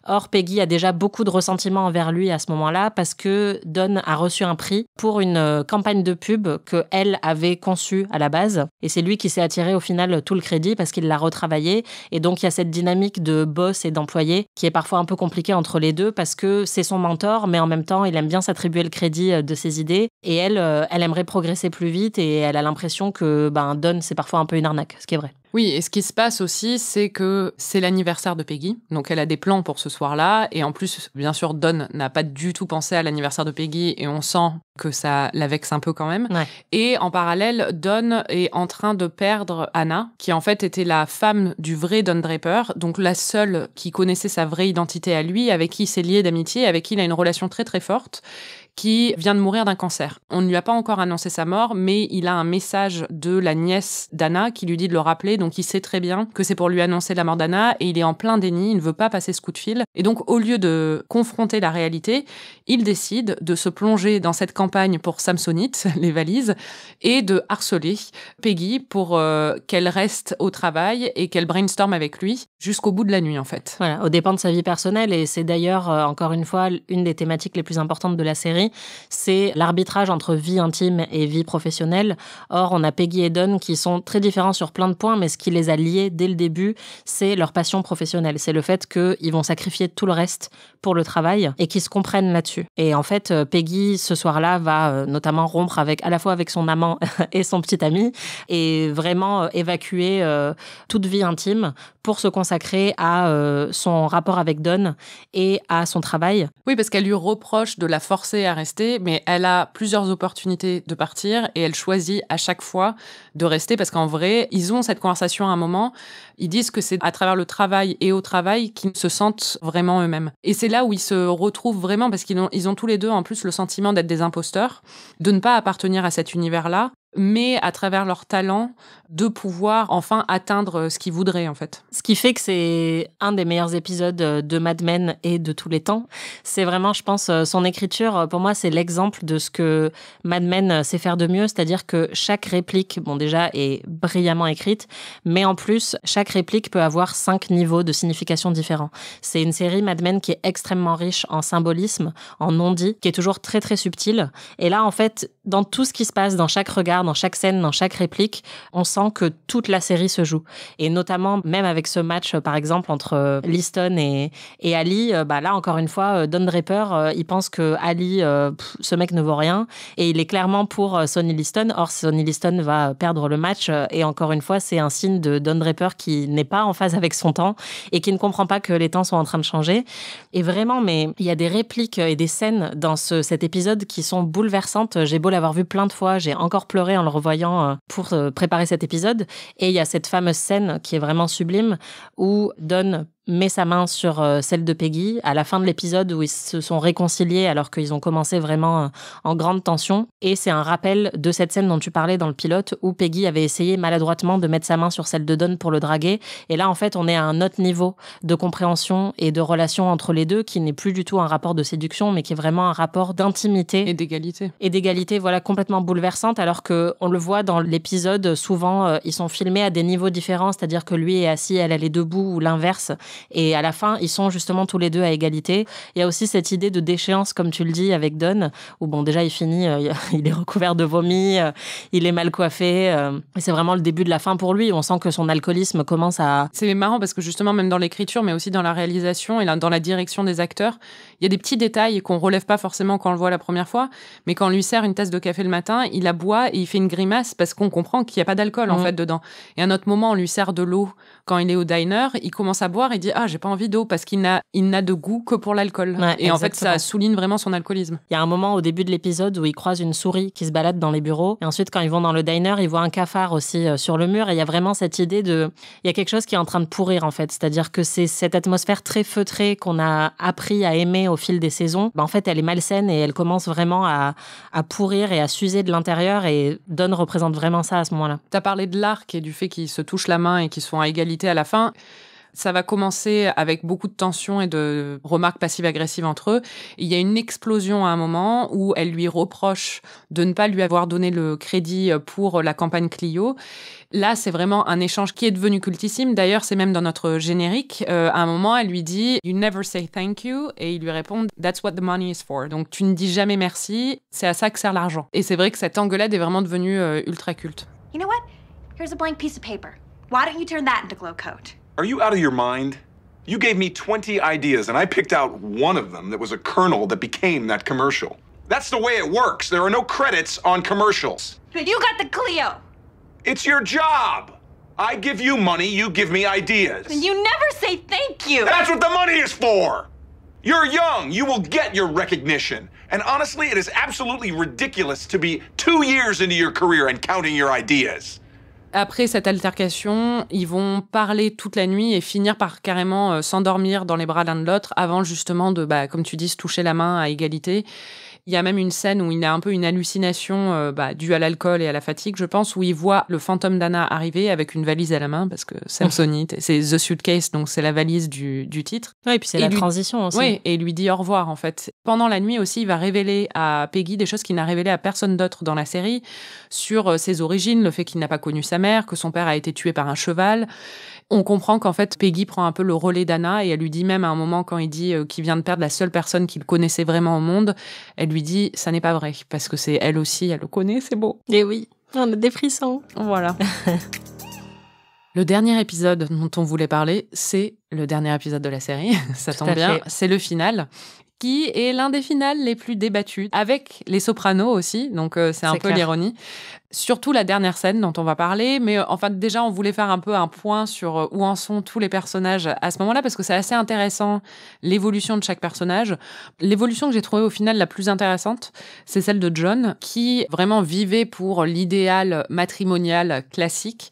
Or, Peggy a déjà beaucoup de ressentiment envers lui à ce moment-là parce que Don a reçu un prix pour une campagne de pub qu'elle avait conçue à la base. Et c'est lui qui s'est attiré au final tout le crédit parce qu'il l'a retravaillé. Et donc, il y a cette dynamique de boss et d'employé qui est parfois un peu compliquée entre les deux parce que c'est son mentor, mais en même temps, il aime bien s'attribuer le crédit de ses idées. Et elle aimerait progresser plus vite et elle a l'impression que Don, c'est parfois un peu une arnaque, ce qui est vrai. Oui, et ce qui se passe aussi, c'est que c'est l'anniversaire de Peggy. Donc, elle a des plans pour ce soir-là. Et en plus, bien sûr, Don n'a pas du tout pensé à l'anniversaire de Peggy. Et on sent que ça la vexe un peu quand même. Ouais. Et en parallèle, Don est en train de perdre Anna, qui en fait était la femme du vrai Don Draper. Donc, la seule qui connaissait sa vraie identité à lui, avec qui il s'est lié d'amitié, avec qui il a une relation très très forte, qui vient de mourir d'un cancer. On ne lui a pas encore annoncé sa mort, mais il a un message de la nièce d'Anna qui lui dit de le rappeler, donc il sait très bien que c'est pour lui annoncer la mort d'Anna, et il est en plein déni, il ne veut pas passer ce coup de fil. Et donc, au lieu de confronter la réalité, il décide de se plonger dans cette campagne pour Samsonite, les valises, et de harceler Peggy pour qu'elle reste au travail et qu'elle brainstorm avec lui jusqu'au bout de la nuit, en fait. Voilà, aux dépens de sa vie personnelle, et c'est d'ailleurs, encore une fois, une des thématiques les plus importantes de la série, c'est l'arbitrage entre vie intime et vie professionnelle. Or, on a Peggy et Don qui sont très différents sur plein de points, mais ce qui les a liés dès le début, c'est leur passion professionnelle. C'est le fait qu'ils vont sacrifier tout le reste pour le travail et qu'ils se comprennent là-dessus. Et en fait, Peggy, ce soir-là, va notamment rompre à la fois avec son amant et son petit ami et vraiment évacuer toute vie intime pour se consacrer à son rapport avec Don et à son travail. Oui, parce qu'elle lui reproche de la forcer à rester, mais elle a plusieurs opportunités de partir et elle choisit à chaque fois de rester parce qu'en vrai, ils ont cette conversation à un moment, ils disent que c'est à travers le travail et au travail qu'ils se sentent vraiment eux-mêmes. Et c'est là où ils se retrouvent vraiment parce qu'ils ont tous les deux en plus le sentiment d'être des imposteurs, de ne pas appartenir à cet univers-là, mais à travers leur talent, de pouvoir enfin atteindre ce qu'ils voudraient, en fait. Ce qui fait que c'est un des meilleurs épisodes de Mad Men et de tous les temps. C'est vraiment, je pense, son écriture, pour moi, c'est l'exemple de ce que Mad Men sait faire de mieux, c'est-à-dire que chaque réplique, bon, déjà, est brillamment écrite, mais en plus, chaque réplique peut avoir 5 niveaux de signification différents. C'est une série Mad Men qui est extrêmement riche en symbolisme, en non-dit, qui est toujours très, très subtil. Et là, en fait, dans tout ce qui se passe, dans chaque regard, dans chaque scène, dans chaque réplique, on sent que toute la série se joue. Et notamment, même avec ce match, par exemple, entre Liston et Ali, là, encore une fois, Don Draper, il pense que Ali, ce mec ne vaut rien. Et il est clairement pour Sonny Liston. Or, Sonny Liston va perdre le match. Et encore une fois, c'est un signe de Don Draper qui n'est pas en phase avec son temps et qui ne comprend pas que les temps sont en train de changer. Et vraiment, mais il y a des répliques et des scènes dans cet épisode qui sont bouleversantes. J'ai beau l'avoir vu plein de fois, j'ai encore pleuré en le revoyant pour préparer cet épisode. Et il y a cette fameuse scène qui est vraiment sublime où Don met sa main sur celle de Peggy à la fin de l'épisode où ils se sont réconciliés alors qu'ils ont commencé vraiment en grande tension. Et c'est un rappel de cette scène dont tu parlais dans le pilote où Peggy avait essayé maladroitement de mettre sa main sur celle de Don pour le draguer. Et là, en fait, on est à un autre niveau de compréhension et de relation entre les deux qui n'est plus du tout un rapport de séduction, mais qui est vraiment un rapport d'intimité. Et d'égalité. Et d'égalité, voilà, complètement bouleversante, alors qu'on le voit dans l'épisode, souvent, ils sont filmés à des niveaux différents, c'est-à-dire que lui est assis, elle est debout, ou l'inverse. Et à la fin, ils sont justement tous les deux à égalité. Il y a aussi cette idée de déchéance, comme tu le dis, avec Don, où bon, déjà, il finit, il est recouvert de vomi, il est mal coiffé. Et c'est vraiment le début de la fin pour lui. On sent que son alcoolisme commence à... C'est marrant parce que justement, même dans l'écriture, mais aussi dans la réalisation et dans la direction des acteurs, il y a des petits détails qu'on relève pas forcément quand on le voit la première fois, mais quand on lui sert une tasse de café le matin, il la boit et il fait une grimace parce qu'on comprend qu'il n'y a pas d'alcool, en fait, dedans. Et à un autre moment, on lui sert de l'eau quand il est au diner, il commence à boire et dit « Ah, j'ai pas envie d'eau » parce qu'il n'a de goût que pour l'alcool. Ouais, et exactement. En fait, ça souligne vraiment son alcoolisme. Il y a un moment au début de l'épisode où il croise une souris qui se balade dans les bureaux. Et ensuite, quand ils vont dans le diner, ils voient un cafard aussi sur le mur. Et il y a vraiment cette idée de... Il y a quelque chose qui est en train de pourrir, en fait. C'est-à-dire que c'est cette atmosphère très feutrée qu'on a appris à aimer au fil des saisons. En fait, elle est malsaine et elle commence vraiment à pourrir et à s'user de l'intérieur. Et Don représente vraiment ça à ce moment-là. T'as parlé de l'arc et du fait qu'ils se touchent la main et qu'ils sont à égalité à la fin. Ça va commencer avec beaucoup de tensions et de remarques passives-agressives entre eux. Il y a une explosion à un moment où elle lui reproche de ne pas lui avoir donné le crédit pour la campagne Clio. Là, c'est vraiment un échange qui est devenu cultissime. D'ailleurs, c'est même dans notre générique. À un moment, elle lui dit « You never say thank you » et il lui répond « That's what the money is for ». Donc, tu ne dis jamais merci, c'est à ça que sert l'argent. Et c'est vrai que cette engueulade est vraiment devenue ultra culte. You know what? Here's a blank piece of paper. Why don't you turn that into glow coat? Are you out of your mind? You gave me 20 ideas, and I picked out one of them that was a kernel that became that commercial. That's the way it works. There are no credits on commercials. You got the Clio. It's your job. I give you money, you give me ideas. And you never say thank you. That's what the money is for. You're young. You will get your recognition. And honestly, it is absolutely ridiculous to be 2 years into your career and counting your ideas. Après cette altercation, ils vont parler toute la nuit et finir par carrément s'endormir dans les bras l'un de l'autre avant justement de, comme tu dis, se toucher la main à égalité. Il y a même une scène où il a un peu une hallucination due à l'alcool et à la fatigue, je pense, où il voit le fantôme d'Anna arriver avec une valise à la main, parce que Samsonite, c'est The Suitcase, donc c'est la valise du titre. Oui, et puis c'est la transition aussi. Oui, et il lui dit au revoir, en fait. Pendant la nuit aussi, il va révéler à Peggy des choses qu'il n'a révélées à personne d'autre dans la série, sur ses origines, le fait qu'il n'a pas connu sa mère, que son père a été tué par un cheval. On comprend qu'en fait, Peggy prend un peu le relais d'Anna et elle lui dit même à un moment, quand il dit qu'il vient de perdre la seule personne qu'il connaissait vraiment au monde, elle lui dit « ça n'est pas vrai » parce que c'est elle aussi, elle le connaît, c'est beau. Et oui, on a des frissons. Voilà. Le dernier épisode dont on voulait parler, c'est le dernier épisode de la série, ça tombe bien, c'est le final, qui est l'un des finales les plus débattus, avec les Sopranos aussi, donc c'est un peu l'ironie. Surtout la dernière scène dont on va parler, mais enfin déjà on voulait faire un peu un point sur où en sont tous les personnages à ce moment-là, parce que c'est assez intéressant l'évolution de chaque personnage. L'évolution que j'ai trouvée au final la plus intéressante, c'est celle de John, qui vraiment vivait pour l'idéal matrimonial classique,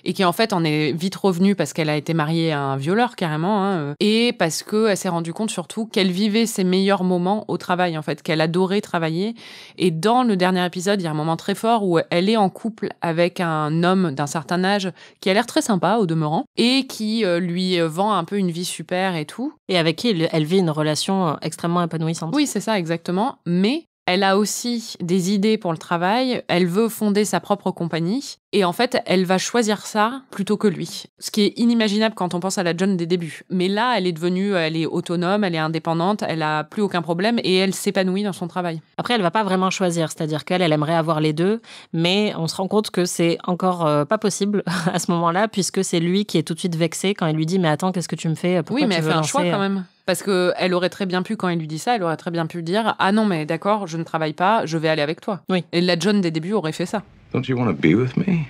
et qui en fait en est vite revenue parce qu'elle a été mariée à un violeur carrément, et parce qu'elle s'est rendue compte surtout qu'elle vivait ses meilleurs moments au travail, en fait, qu'elle adorait travailler. Et dans le dernier épisode, il y a un moment très fort où elle est en couple avec un homme d'un certain âge qui a l'air très sympa au demeurant, et qui lui vend un peu une vie super et tout. Et avec qui elle vit une relation extrêmement épanouissante. Oui, c'est ça, exactement. Mais elle a aussi des idées pour le travail, elle veut fonder sa propre compagnie, et en fait, elle va choisir ça plutôt que lui. Ce qui est inimaginable quand on pense à la John des débuts. Mais là, elle est autonome, elle est indépendante, elle a plus aucun problème, et elle s'épanouit dans son travail. Après, elle va pas vraiment choisir, c'est-à-dire qu'elle aimerait avoir les deux, mais on se rend compte que c'est encore pas possible à ce moment-là, puisque c'est lui qui est tout de suite vexé quand il lui dit « Mais attends, qu'est-ce que tu me fais ? Pourquoi oui, mais tu elle veux fait un lancer... choix quand même. Parce qu'elle aurait très bien pu, quand il lui dit ça, elle aurait très bien pu dire « Ah non, mais d'accord, je ne travaille pas, je vais aller avec toi. » Oui. Et la John des débuts aurait fait ça. Don't you want to be with me?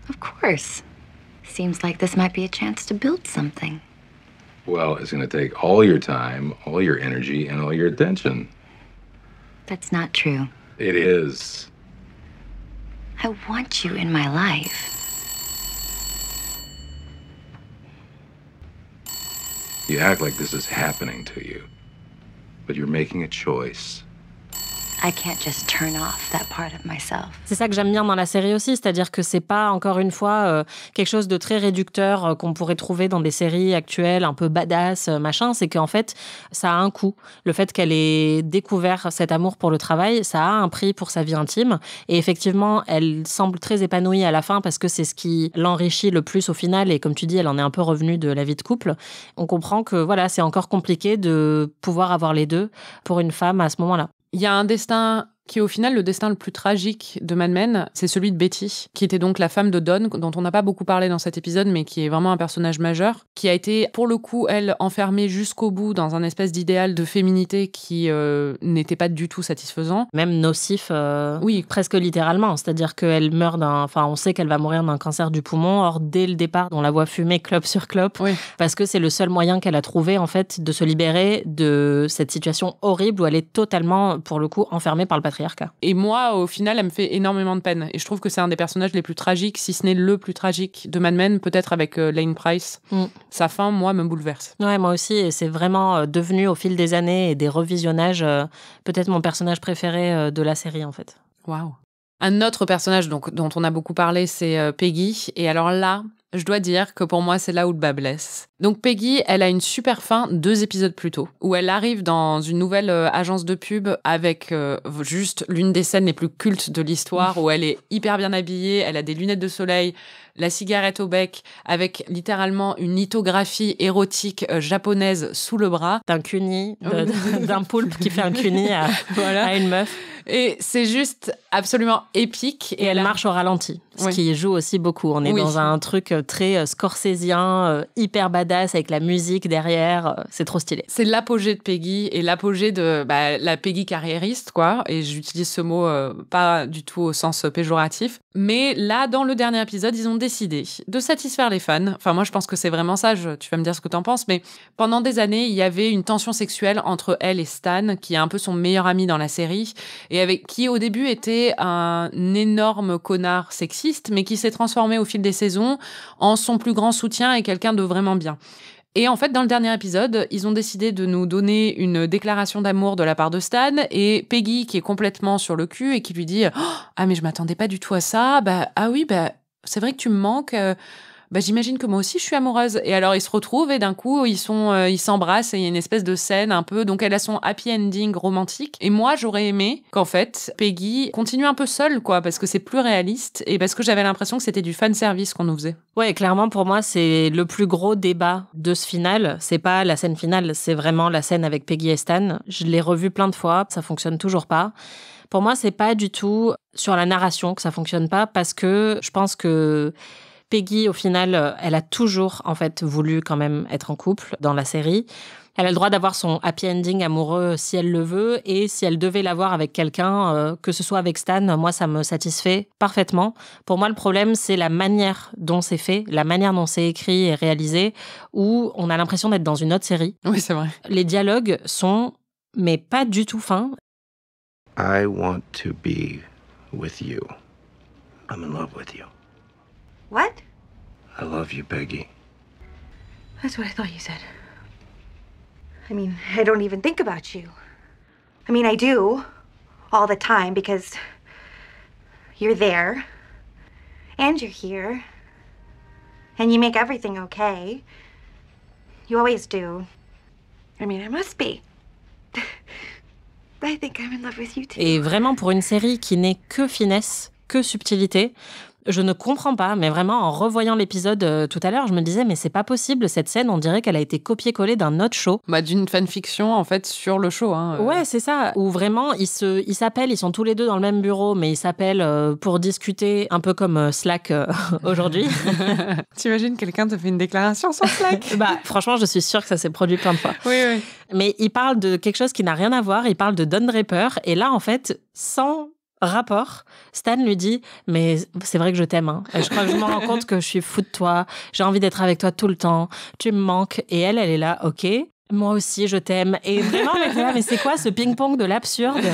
Of course. Seems like this might be a chance to build something. Well, it's going to take all your time, all your energy, and all your attention. That's not true. It is. I want you in my life. You act like this is happening to you, but you're making a choice. I can't just turn off that part of myself. C'est ça que j'aime bien dans la série aussi, c'est-à-dire que c'est pas, encore une fois, quelque chose de très réducteur qu'on pourrait trouver dans des séries actuelles, un peu badass, machin. C'est qu'en fait, ça a un coût. Le fait qu'elle ait découvert cet amour pour le travail, ça a un prix pour sa vie intime. Et effectivement, elle semble très épanouie à la fin parce que c'est ce qui l'enrichit le plus au final. Et comme tu dis, elle en est un peu revenue de la vie de couple. On comprend que voilà, c'est encore compliqué de pouvoir avoir les deux pour une femme à ce moment-là. Il y a un destin qui est au final le destin le plus tragique de Mad Men, c'est celui de Betty, qui était donc la femme de Don, dont on n'a pas beaucoup parlé dans cet épisode, mais qui est vraiment un personnage majeur, qui a été, pour le coup, elle, enfermée jusqu'au bout dans un espèce d'idéal de féminité qui n'était pas du tout satisfaisant. Même nocif, oui, presque littéralement, c'est-à-dire qu'elle meurt on sait qu'elle va mourir d'un cancer du poumon, or dès le départ, on la voit fumer clope sur clope, oui, parce que c'est le seul moyen qu'elle a trouvé, en fait, de se libérer de cette situation horrible où elle est totalement, pour le coup, enfermée par le patriarcat. Et moi, au final, elle me fait énormément de peine. Et je trouve que c'est un des personnages les plus tragiques, si ce n'est le plus tragique de Mad Men, peut-être avec Lane Price. Sa fin, moi, me bouleverse. Ouais, moi aussi. Et c'est vraiment devenu, au fil des années et des revisionnages, peut-être mon personnage préféré de la série, en fait. Waouh. Un autre personnage dont on a beaucoup parlé, c'est Peggy. Et alors là, je dois dire que pour moi, c'est là où le bas blesse. Donc Peggy, elle a une super fin 2 épisodes plus tôt, où elle arrive dans une nouvelle agence de pub avec juste l'une des scènes les plus cultes de l'histoire, où elle est hyper bien habillée, elle a des lunettes de soleil, la cigarette au bec, avec littéralement une lithographie érotique japonaise sous le bras. D'un cuni, d'un poulpe qui fait un cuni à une meuf. Et c'est juste absolument épique. Et elle marche au ralenti, ce qui joue aussi beaucoup. On est dans un truc très scorsésien, hyper badass, avec la musique derrière. C'est trop stylé. C'est l'apogée de Peggy et l'apogée de la Peggy carriériste, quoi. Et j'utilise ce mot pas du tout au sens péjoratif. Mais là, dans le dernier épisode, ils ont décidé de satisfaire les fans. Enfin, moi, je pense que c'est vraiment ça. Tu vas me dire ce que t'en penses. Mais pendant des années, il y avait une tension sexuelle entre elle et Stan, qui est un peu son meilleur ami dans la série. Et avec qui, au début, était un énorme connard sexiste, mais qui s'est transformé au fil des saisons en son plus grand soutien et quelqu'un de vraiment bien. Et en fait, dans le dernier épisode, ils ont décidé de nous donner une déclaration d'amour de la part de Stan, et Peggy, qui est complètement sur le cul et qui lui dit « Ah, mais je m'attendais pas du tout à ça. C'est vrai que tu me manques. J'imagine que moi aussi je suis amoureuse. » Et alors ils se retrouvent et d'un coup ils s'embrassent et il y a une espèce de scène un peu, donc elle a son happy ending romantique. Et moi j'aurais aimé qu'en fait Peggy continue un peu seule, quoi, parce que c'est plus réaliste et parce que j'avais l'impression que c'était du fan service qu'on nous faisait. Ouais, clairement pour moi c'est le plus gros débat de ce final. C'est pas la scène finale, c'est vraiment la scène avec Peggy et Stan. Je l'ai revue plein de fois, ça fonctionne toujours pas. Pour moi c'est pas du tout sur la narration que ça fonctionne pas, parce que je pense que Peggy, au final, elle a toujours, en fait, voulu quand même être en couple dans la série. Elle a le droit d'avoir son happy ending amoureux si elle le veut, et si elle devait l'avoir avec quelqu'un, que ce soit avec Stan, moi, ça me satisfait parfaitement. Pour moi, le problème, c'est la manière dont c'est fait, la manière dont c'est écrit et réalisé, où on a l'impression d'être dans une autre série. Oui, c'est vrai. Les dialogues sont, mais pas du tout fins. I want to be with you. I'm in love with you. What? I love you, Peggy. That's what I thought you said. I mean, I don't even think about you. I mean, I do. All the time, because you're there. And you're here. And you make everything okay. You always do. I mean, I must be. I think I'm in love with you too. Et vraiment, pour une série qui n'est que finesse, que subtilité, je ne comprends pas, mais vraiment, en revoyant l'épisode tout à l'heure, je me disais, mais c'est pas possible, cette scène, on dirait qu'elle a été copiée-collée d'un autre show. D'une fanfiction, en fait, sur le show. Ouais, c'est ça. Où vraiment, ils s'appellent, ils sont tous les deux dans le même bureau, mais ils s'appellent pour discuter, un peu comme Slack aujourd'hui. T'imagines, quelqu'un te fait une déclaration sur Slack? Franchement, je suis sûre que ça s'est produit plein de fois. Oui. Mais ils parlent de quelque chose qui n'a rien à voir, ils parlent de Don Draper, et là, en fait, sans rapport, Stan lui dit « Mais c'est vrai que je t'aime, hein. Je crois que je me rends compte que je suis fou de toi, j'ai envie d'être avec toi tout le temps, tu me manques. » Et elle est là « Ok, moi aussi je t'aime. » Et vraiment, mais c'est quoi ce ping-pong de l'absurde,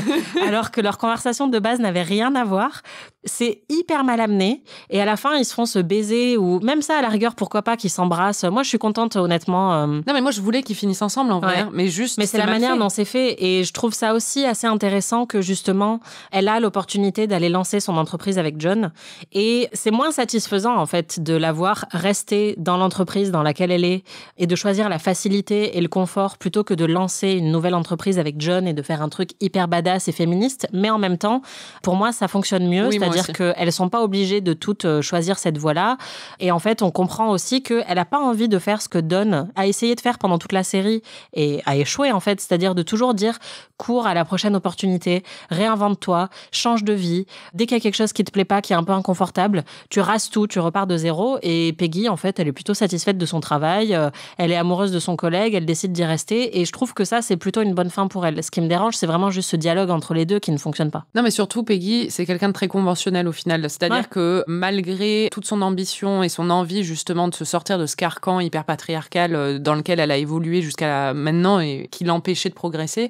alors que leur conversation de base n'avait rien à voir. C'est hyper mal amené. Et à la fin, ils se font se baiser, ou même ça, à la rigueur, pourquoi pas qu'ils s'embrassent. Moi, je suis contente, honnêtement. Non, mais moi, je voulais qu'ils finissent ensemble, en vrai. Ouais. Mais c'est la manière dont c'est fait. Et je trouve ça aussi assez intéressant que, justement, elle a l'opportunité d'aller lancer son entreprise avec John. Et c'est moins satisfaisant, en fait, de la voir rester dans l'entreprise dans laquelle elle est et de choisir la facilité et le confort plutôt que de lancer une nouvelle entreprise avec John et de faire un truc hyper badass et féministe. Mais en même temps, pour moi, ça fonctionne mieux. Oui, c'est-à-dire qu'elles ne sont pas obligées de toutes choisir cette voie-là. Et en fait, on comprend aussi qu'elle n'a pas envie de faire ce que Don a essayé de faire pendant toute la série et a échoué, en fait. C'est-à-dire de toujours dire « cours à la prochaine opportunité, réinvente-toi, change de vie. Dès qu'il y a quelque chose qui ne te plaît pas, qui est un peu inconfortable, tu rases tout, tu repars de zéro. » Et Peggy, en fait, elle est plutôt satisfaite de son travail. Elle est amoureuse de son collègue, elle décide d'y rester. Et je trouve que ça, c'est plutôt une bonne fin pour elle. Ce qui me dérange, c'est vraiment juste ce dialogue entre les deux qui ne fonctionne pas. Non, mais surtout, Peggy, c'est quelqu'un de très conventionnel au final. C'est-à-dire que malgré toute son ambition et son envie justement de se sortir de ce carcan hyper patriarcal dans lequel elle a évolué jusqu'à maintenant et qui l'empêchait de progresser,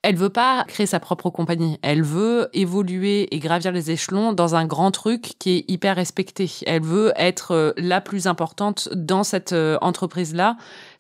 elle veut pas créer sa propre compagnie. Elle veut évoluer et gravir les échelons dans un grand truc qui est hyper respecté. Elle veut être la plus importante dans cette entreprise-là.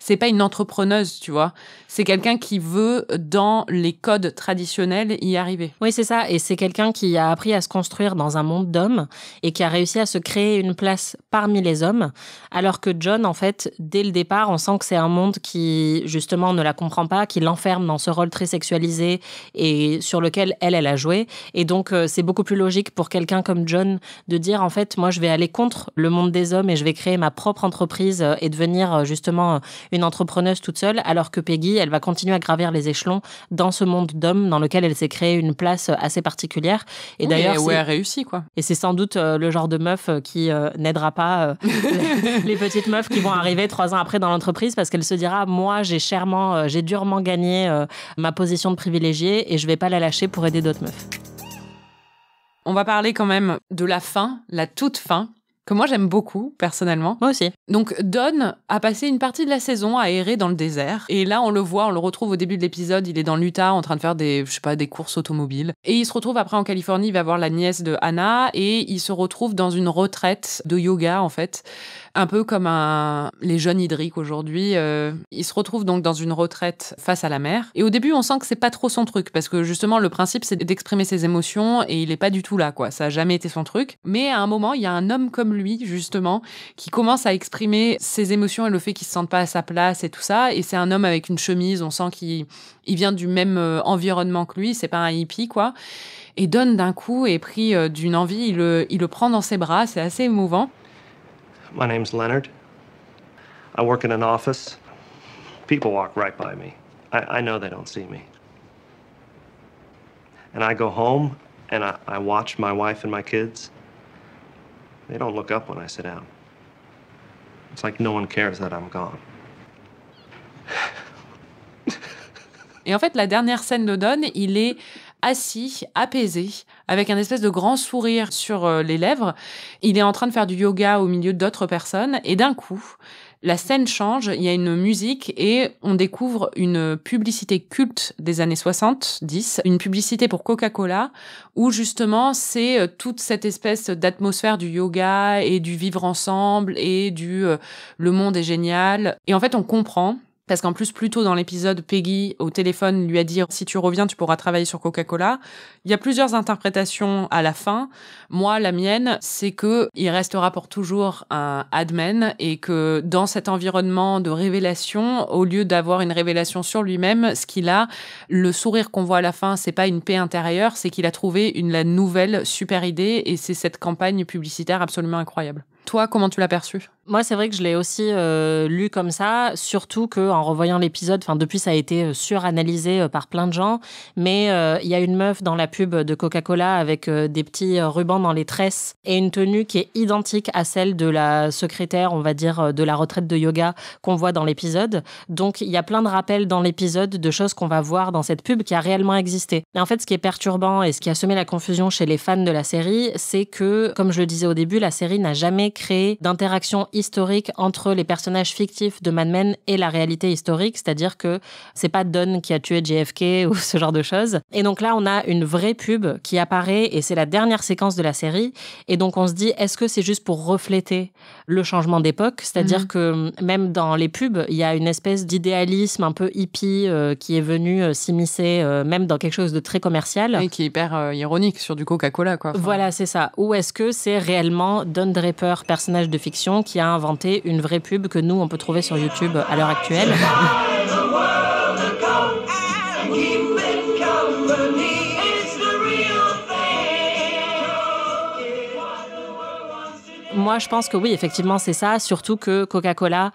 c'est pas une entrepreneuse, tu vois. C'est quelqu'un qui veut, dans les codes traditionnels, y arriver. Oui, c'est ça. Et c'est quelqu'un qui a appris à se construire dans un monde d'hommes et qui a réussi à se créer une place parmi les hommes. Alors que John, en fait, dès le départ, on sent que c'est un monde qui, justement, ne la comprend pas, qui l'enferme dans ce rôle très sexualisé et sur lequel elle a joué. Et donc, c'est beaucoup plus logique pour quelqu'un comme John de dire, en fait, moi, je vais aller contre le monde des hommes et je vais créer ma propre entreprise et devenir, justement, une entrepreneuse toute seule, alors que Peggy, elle va continuer à gravir les échelons dans ce monde d'hommes dans lequel elle s'est créée une place assez particulière. Et d'ailleurs, où elle réussit, quoi. Et c'est sans doute le genre de meuf qui n'aidera pas les petites meufs qui vont arriver 3 ans après dans l'entreprise parce qu'elle se dira, moi, j'ai durement gagné ma position de privilégiée et je vais pas la lâcher pour aider d'autres meufs. On va parler quand même de la fin, la toute fin, que moi j'aime beaucoup, personnellement. Moi aussi. Donc Don a passé une partie de la saison à errer dans le désert. Et là, on le retrouve au début de l'épisode, il est dans l'Utah en train de faire des courses automobiles. Et il se retrouve après en Californie, il va voir la nièce de Hannah et il se retrouve dans une retraite de yoga, en fait. Un peu comme les jeunes hydriques aujourd'hui. Il se retrouve donc dans une retraite face à la mer. Et au début, on sent que c'est pas trop son truc, parce que justement, le principe, c'est d'exprimer ses émotions, et il est pas du tout là, quoi. Ça a jamais été son truc. Mais à un moment, il y a un homme comme lui, justement, qui commence à exprimer ses émotions et le fait qu'il se sente pas à sa place et tout ça. Et c'est un homme avec une chemise, on sent qu'il vient du même environnement que lui, c'est pas un hippie, quoi. Et Don, d'un coup, est pris d'une envie, il le prend dans ses bras, c'est assez émouvant. My name's Leonard. I work in an office. People walk right by me. I know they don't see me. And I go home and I watch my wife and my kids. They don't look up when I sit down. It's like no one cares that I'm gone. Et en fait, la dernière scène de Don, il est assis, apaisé, avec un espèce de grand sourire sur les lèvres. Il est en train de faire du yoga au milieu d'autres personnes. Et d'un coup, la scène change, il y a une musique et on découvre une publicité culte des années 70, une publicité pour Coca-Cola, où justement, c'est toute cette espèce d'atmosphère du yoga et du vivre ensemble et du le monde est génial. Et en fait, on comprend. Parce qu'en plus, plus tôt dans l'épisode, Peggy, au téléphone, lui a dit « Si tu reviens, tu pourras travailler sur Coca-Cola ». Il y a plusieurs interprétations à la fin. Moi, la mienne, c'est que il restera pour toujours un admin et que dans cet environnement de révélation, au lieu d'avoir une révélation sur lui-même, ce qu'il a, le sourire qu'on voit à la fin, c'est pas une paix intérieure, c'est qu'il a trouvé la nouvelle super idée et c'est cette campagne publicitaire absolument incroyable. Toi, comment tu l'as perçu ? Moi, c'est vrai que je l'ai aussi lu comme ça, surtout qu'en revoyant l'épisode, depuis, ça a été suranalysé par plein de gens, mais il y a une meuf dans la pub de Coca-Cola avec des petits rubans dans les tresses et une tenue qui est identique à celle de la secrétaire, on va dire, de la retraite de yoga qu'on voit dans l'épisode. Donc, il y a plein de rappels dans l'épisode de choses qu'on va voir dans cette pub qui a réellement existé. Et en fait, ce qui est perturbant et ce qui a semé la confusion chez les fans de la série, c'est que, comme je le disais au début, la série n'a jamais créé d'interaction historique entre les personnages fictifs de Mad Men et la réalité historique, c'est-à-dire que c'est pas Don qui a tué JFK ou ce genre de choses. Et donc là, on a une vraie pub qui apparaît et c'est la dernière séquence de la série. Et donc on se dit, est-ce que c'est juste pour refléter le changement d'époque ? C'est-à-dire que même dans les pubs, il y a une espèce d'idéalisme un peu hippie qui est venu s'immiscer même dans quelque chose de très commercial. Et qui est hyper ironique sur du Coca-Cola, quoi. Voilà, c'est ça. Ou est-ce que c'est réellement Don Draper, personnage de fiction, qui a inventé une vraie pub que nous, on peut trouver sur YouTube à l'heure actuelle. Moi, je pense que oui, effectivement, c'est ça. Surtout que Coca-Cola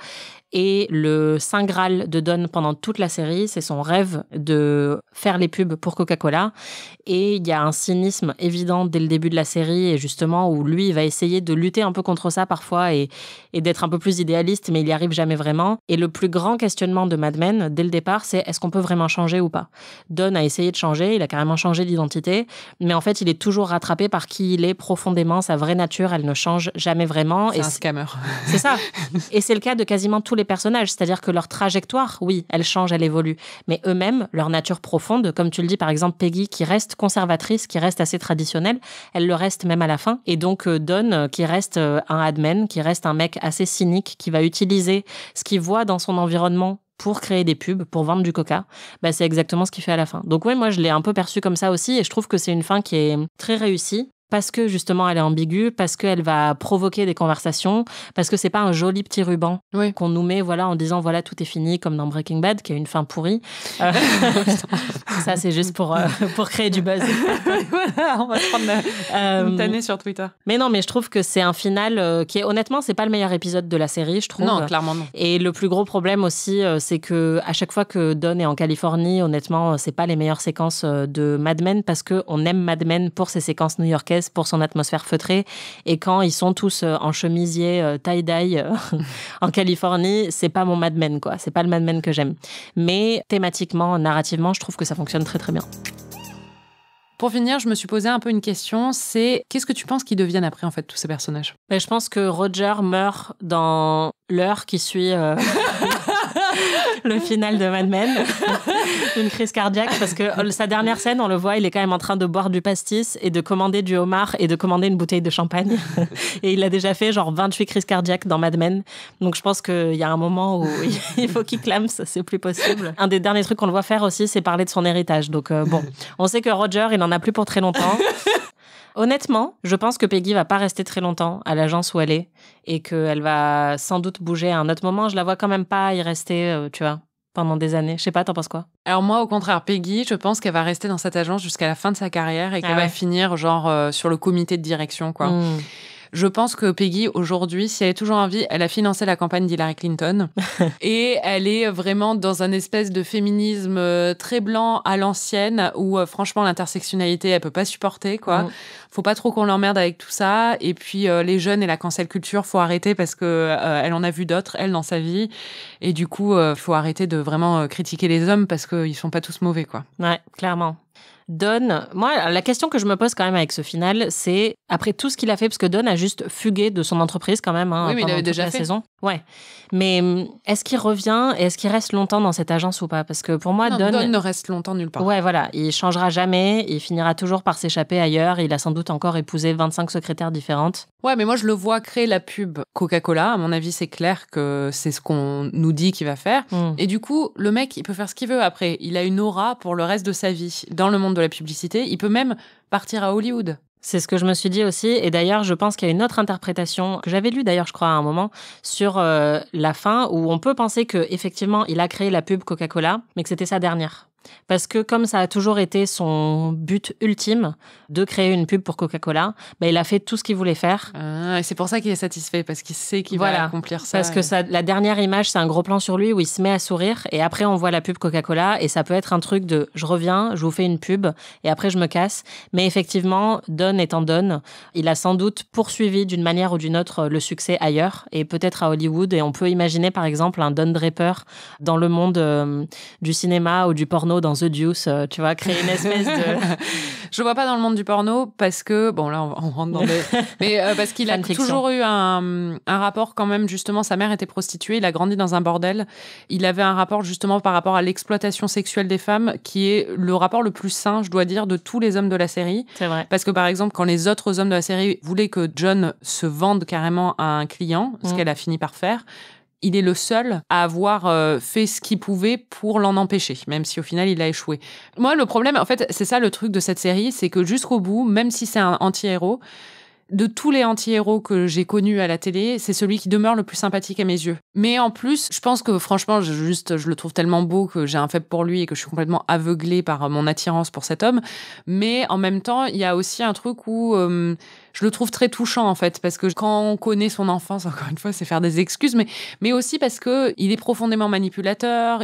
est le saint graal de Don pendant toute la série. C'est son rêve de faire les pubs pour Coca-Cola. Et il y a un cynisme évident dès le début de la série, et justement où lui, il va essayer de lutter un peu contre ça parfois et d'être un peu plus idéaliste, mais il n'y arrive jamais vraiment. Et le plus grand questionnement de Mad Men, dès le départ, c'est est-ce qu'on peut vraiment changer ou pas ? Don a essayé de changer, il a carrément changé d'identité, mais en fait, il est toujours rattrapé par qui il est profondément, sa vraie nature, elle ne change jamais vraiment. C'est un scammer. C'est ça. Et c'est le cas de quasiment tous les personnages. C'est-à-dire que leur trajectoire, oui, elle change, elle évolue. Mais eux-mêmes, leur nature profonde, comme tu le dis, par exemple, Peggy, qui reste conservatrice, qui reste assez traditionnelle, elle le reste même à la fin. Et donc, Don, qui reste un admin, qui reste un mec assez cynique, qui va utiliser ce qu'il voit dans son environnement pour créer des pubs, pour vendre du coca, bah, c'est exactement ce qu'il fait à la fin. Donc ouais, moi, je l'ai un peu perçu comme ça aussi, et je trouve que c'est une fin qui est très réussie. Parce que justement elle est ambiguë, parce qu'elle va provoquer des conversations, parce que c'est pas un joli petit ruban qu'on nous met en disant voilà tout est fini comme dans Breaking Bad qui a une fin pourrie. Ça c'est juste pour créer du buzz. Voilà, on va se prendre une tannée sur Twitter. Mais non, mais je trouve que c'est un final qui est honnêtement c'est pas le meilleur épisode de la série, je trouve. Non, clairement non. Et le plus gros problème aussi c'est que à chaque fois que Don est en Californie, honnêtement c'est pas les meilleures séquences de Mad Men parce que on aime Mad Men pour ses séquences new-yorkaises, pour son atmosphère feutrée. Et quand ils sont tous en chemisier tie-dye en Californie, c'est pas mon Mad Men, quoi. C'est pas le Mad Men que j'aime. Mais thématiquement, narrativement, je trouve que ça fonctionne très très bien. Pour finir, je me suis posé un peu une question, c'est qu'est-ce que tu penses qu'ils deviennent après, en fait, tous ces personnages ? Je pense que Roger meurt dans l'heure qui suit le final de Mad Men, d'une crise cardiaque, parce que sa dernière scène, on le voit, il est quand même en train de boire du pastis et de commander du homard et de commander une bouteille de champagne. Et il a déjà fait genre 28 crises cardiaques dans Mad Men. Donc je pense qu'il y a un moment où il faut qu'il clame, ça c'est plus possible. Un des derniers trucs qu'on le voit faire aussi, c'est parler de son héritage. Donc bon, on sait que Roger, il n'en a plus pour très longtemps. Honnêtement, je pense que Peggy va pas rester très longtemps à l'agence où elle est et qu'elle va sans doute bouger à un autre moment. Je la vois quand même pas y rester, tu vois, pendant des années. Je sais pas, t'en penses quoi ? Alors moi, au contraire, Peggy, je pense qu'elle va rester dans cette agence jusqu'à la fin de sa carrière et qu'elle va finir genre sur le comité de direction, quoi. Je pense que Peggy, aujourd'hui, si elle est toujours en vie, elle a financé la campagne d'Hillary Clinton. Et elle est vraiment dans un espèce de féminisme très blanc à l'ancienne où, franchement, l'intersectionnalité, elle peut pas supporter, quoi. Faut pas trop qu'on l'emmerde avec tout ça. Et puis, les jeunes et la cancel culture, faut arrêter parce que elle en a vu d'autres, elle, dans sa vie. Et du coup, faut arrêter de vraiment critiquer les hommes parce qu'ils sont pas tous mauvais, quoi. Ouais, clairement. Don, moi, la question que je me pose quand même avec ce final, c'est après tout ce qu'il a fait, parce que Don a juste fugué de son entreprise quand même, oui, mais il avait déjà la fait. Saison. Ouais. Mais est-ce qu'il revient et est-ce qu'il reste longtemps dans cette agence ou pas ? Parce que pour moi, non, Don ne reste longtemps nulle part. Ouais, voilà. Il changera jamais. Il finira toujours par s'échapper ailleurs. Il a sans doute encore épousé 25 secrétaires différentes. Ouais, mais moi, je le vois créer la pub Coca-Cola. À mon avis, c'est clair que c'est ce qu'on nous dit qu'il va faire. Et du coup, le mec, il peut faire ce qu'il veut après. Il a une aura pour le reste de sa vie dans le monde de la publicité. Il peut même partir à Hollywood. C'est ce que je me suis dit aussi. Et d'ailleurs, je pense qu'il y a une autre interprétation que j'avais lue d'ailleurs, je crois, à un moment, sur la fin, où on peut penser qu'effectivement, il a créé la pub Coca-Cola, mais que c'était sa dernière. Parce que comme ça a toujours été son but ultime de créer une pub pour Coca-Cola, bah, il a fait tout ce qu'il voulait faire. Et c'est pour ça qu'il est satisfait, parce qu'il sait qu'il va accomplir ça. Parce que la dernière image, c'est un gros plan sur lui où il se met à sourire et après on voit la pub Coca-Cola et ça peut être un truc de je reviens, je vous fais une pub et après je me casse. Mais effectivement, Don étant Don, il a sans doute poursuivi d'une manière ou d'une autre le succès ailleurs et peut-être à Hollywood, et on peut imaginer par exemple un Don Draper dans le monde du cinéma ou du porno dans The Deuce, tu vois, créer une espèce de... Je vois pas dans le monde du porno parce que, bon là on rentre dans des... Mais parce qu'il a toujours eu un rapport quand même, justement, sa mère était prostituée, il a grandi dans un bordel, il avait un rapport justement par rapport à l'exploitation sexuelle des femmes qui est le rapport le plus sain, je dois dire, de tous les hommes de la série. C'est vrai. Parce que par exemple, quand les autres hommes de la série voulaient que John se vende carrément à un client, ce qu'elle a fini par faire, il est le seul à avoir fait ce qu'il pouvait pour l'en empêcher, même si au final il a échoué. Moi, le problème, en fait, c'est ça le truc de cette série, c'est que jusqu'au bout, même si c'est un anti-héros, de tous les anti-héros que j'ai connus à la télé, c'est celui qui demeure le plus sympathique à mes yeux. Mais en plus, je pense que franchement, je le trouve tellement beau que j'ai un faible pour lui et que je suis complètement aveuglée par mon attirance pour cet homme. Mais en même temps, il y a aussi un truc où je le trouve très touchant, en fait, parce que quand on connaît son enfance, encore une fois, c'est faire des excuses, mais aussi parce que il est profondément manipulateur,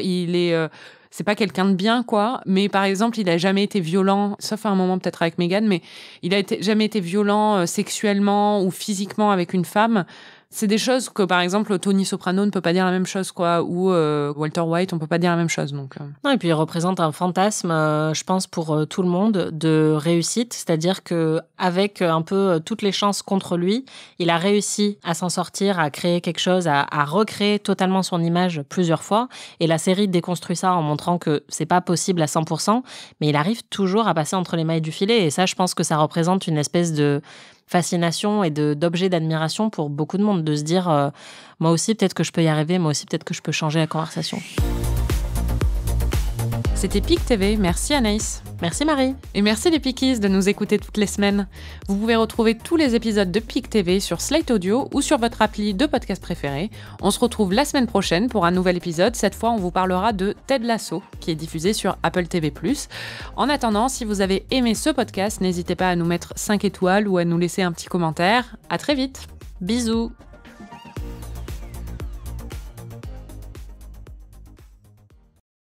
c'est pas quelqu'un de bien, quoi. Mais par exemple, il a jamais été violent, sauf à un moment peut-être avec Meghan, mais il a jamais été violent sexuellement ou physiquement avec une femme. C'est des choses que, par exemple, Tony Soprano ne peut pas dire la même chose, quoi, ou Walter White, on peut pas dire la même chose. Donc. Non, et puis il représente un fantasme, je pense, pour tout le monde, de réussite. C'est-à-dire qu'avec un peu toutes les chances contre lui, il a réussi à s'en sortir, à créer quelque chose, à recréer totalement son image plusieurs fois. Et la série déconstruit ça en montrant que c'est pas possible à 100%, mais il arrive toujours à passer entre les mailles du filet. Et ça, je pense que ça représente une espèce de fascination et d'objet d'admiration pour beaucoup de monde, de se dire moi aussi peut-être que je peux y arriver, moi aussi peut-être que je peux changer la conversation. C'était PIC TV, merci Anaïs. Merci Marie. Et merci les Pickies de nous écouter toutes les semaines. Vous pouvez retrouver tous les épisodes de PIC TV sur Slate Audio ou sur votre appli de podcast préféré. On se retrouve la semaine prochaine pour un nouvel épisode. Cette fois, on vous parlera de Ted Lasso, qui est diffusé sur Apple TV+. En attendant, si vous avez aimé ce podcast, n'hésitez pas à nous mettre 5 étoiles ou à nous laisser un petit commentaire. À très vite. Bisous.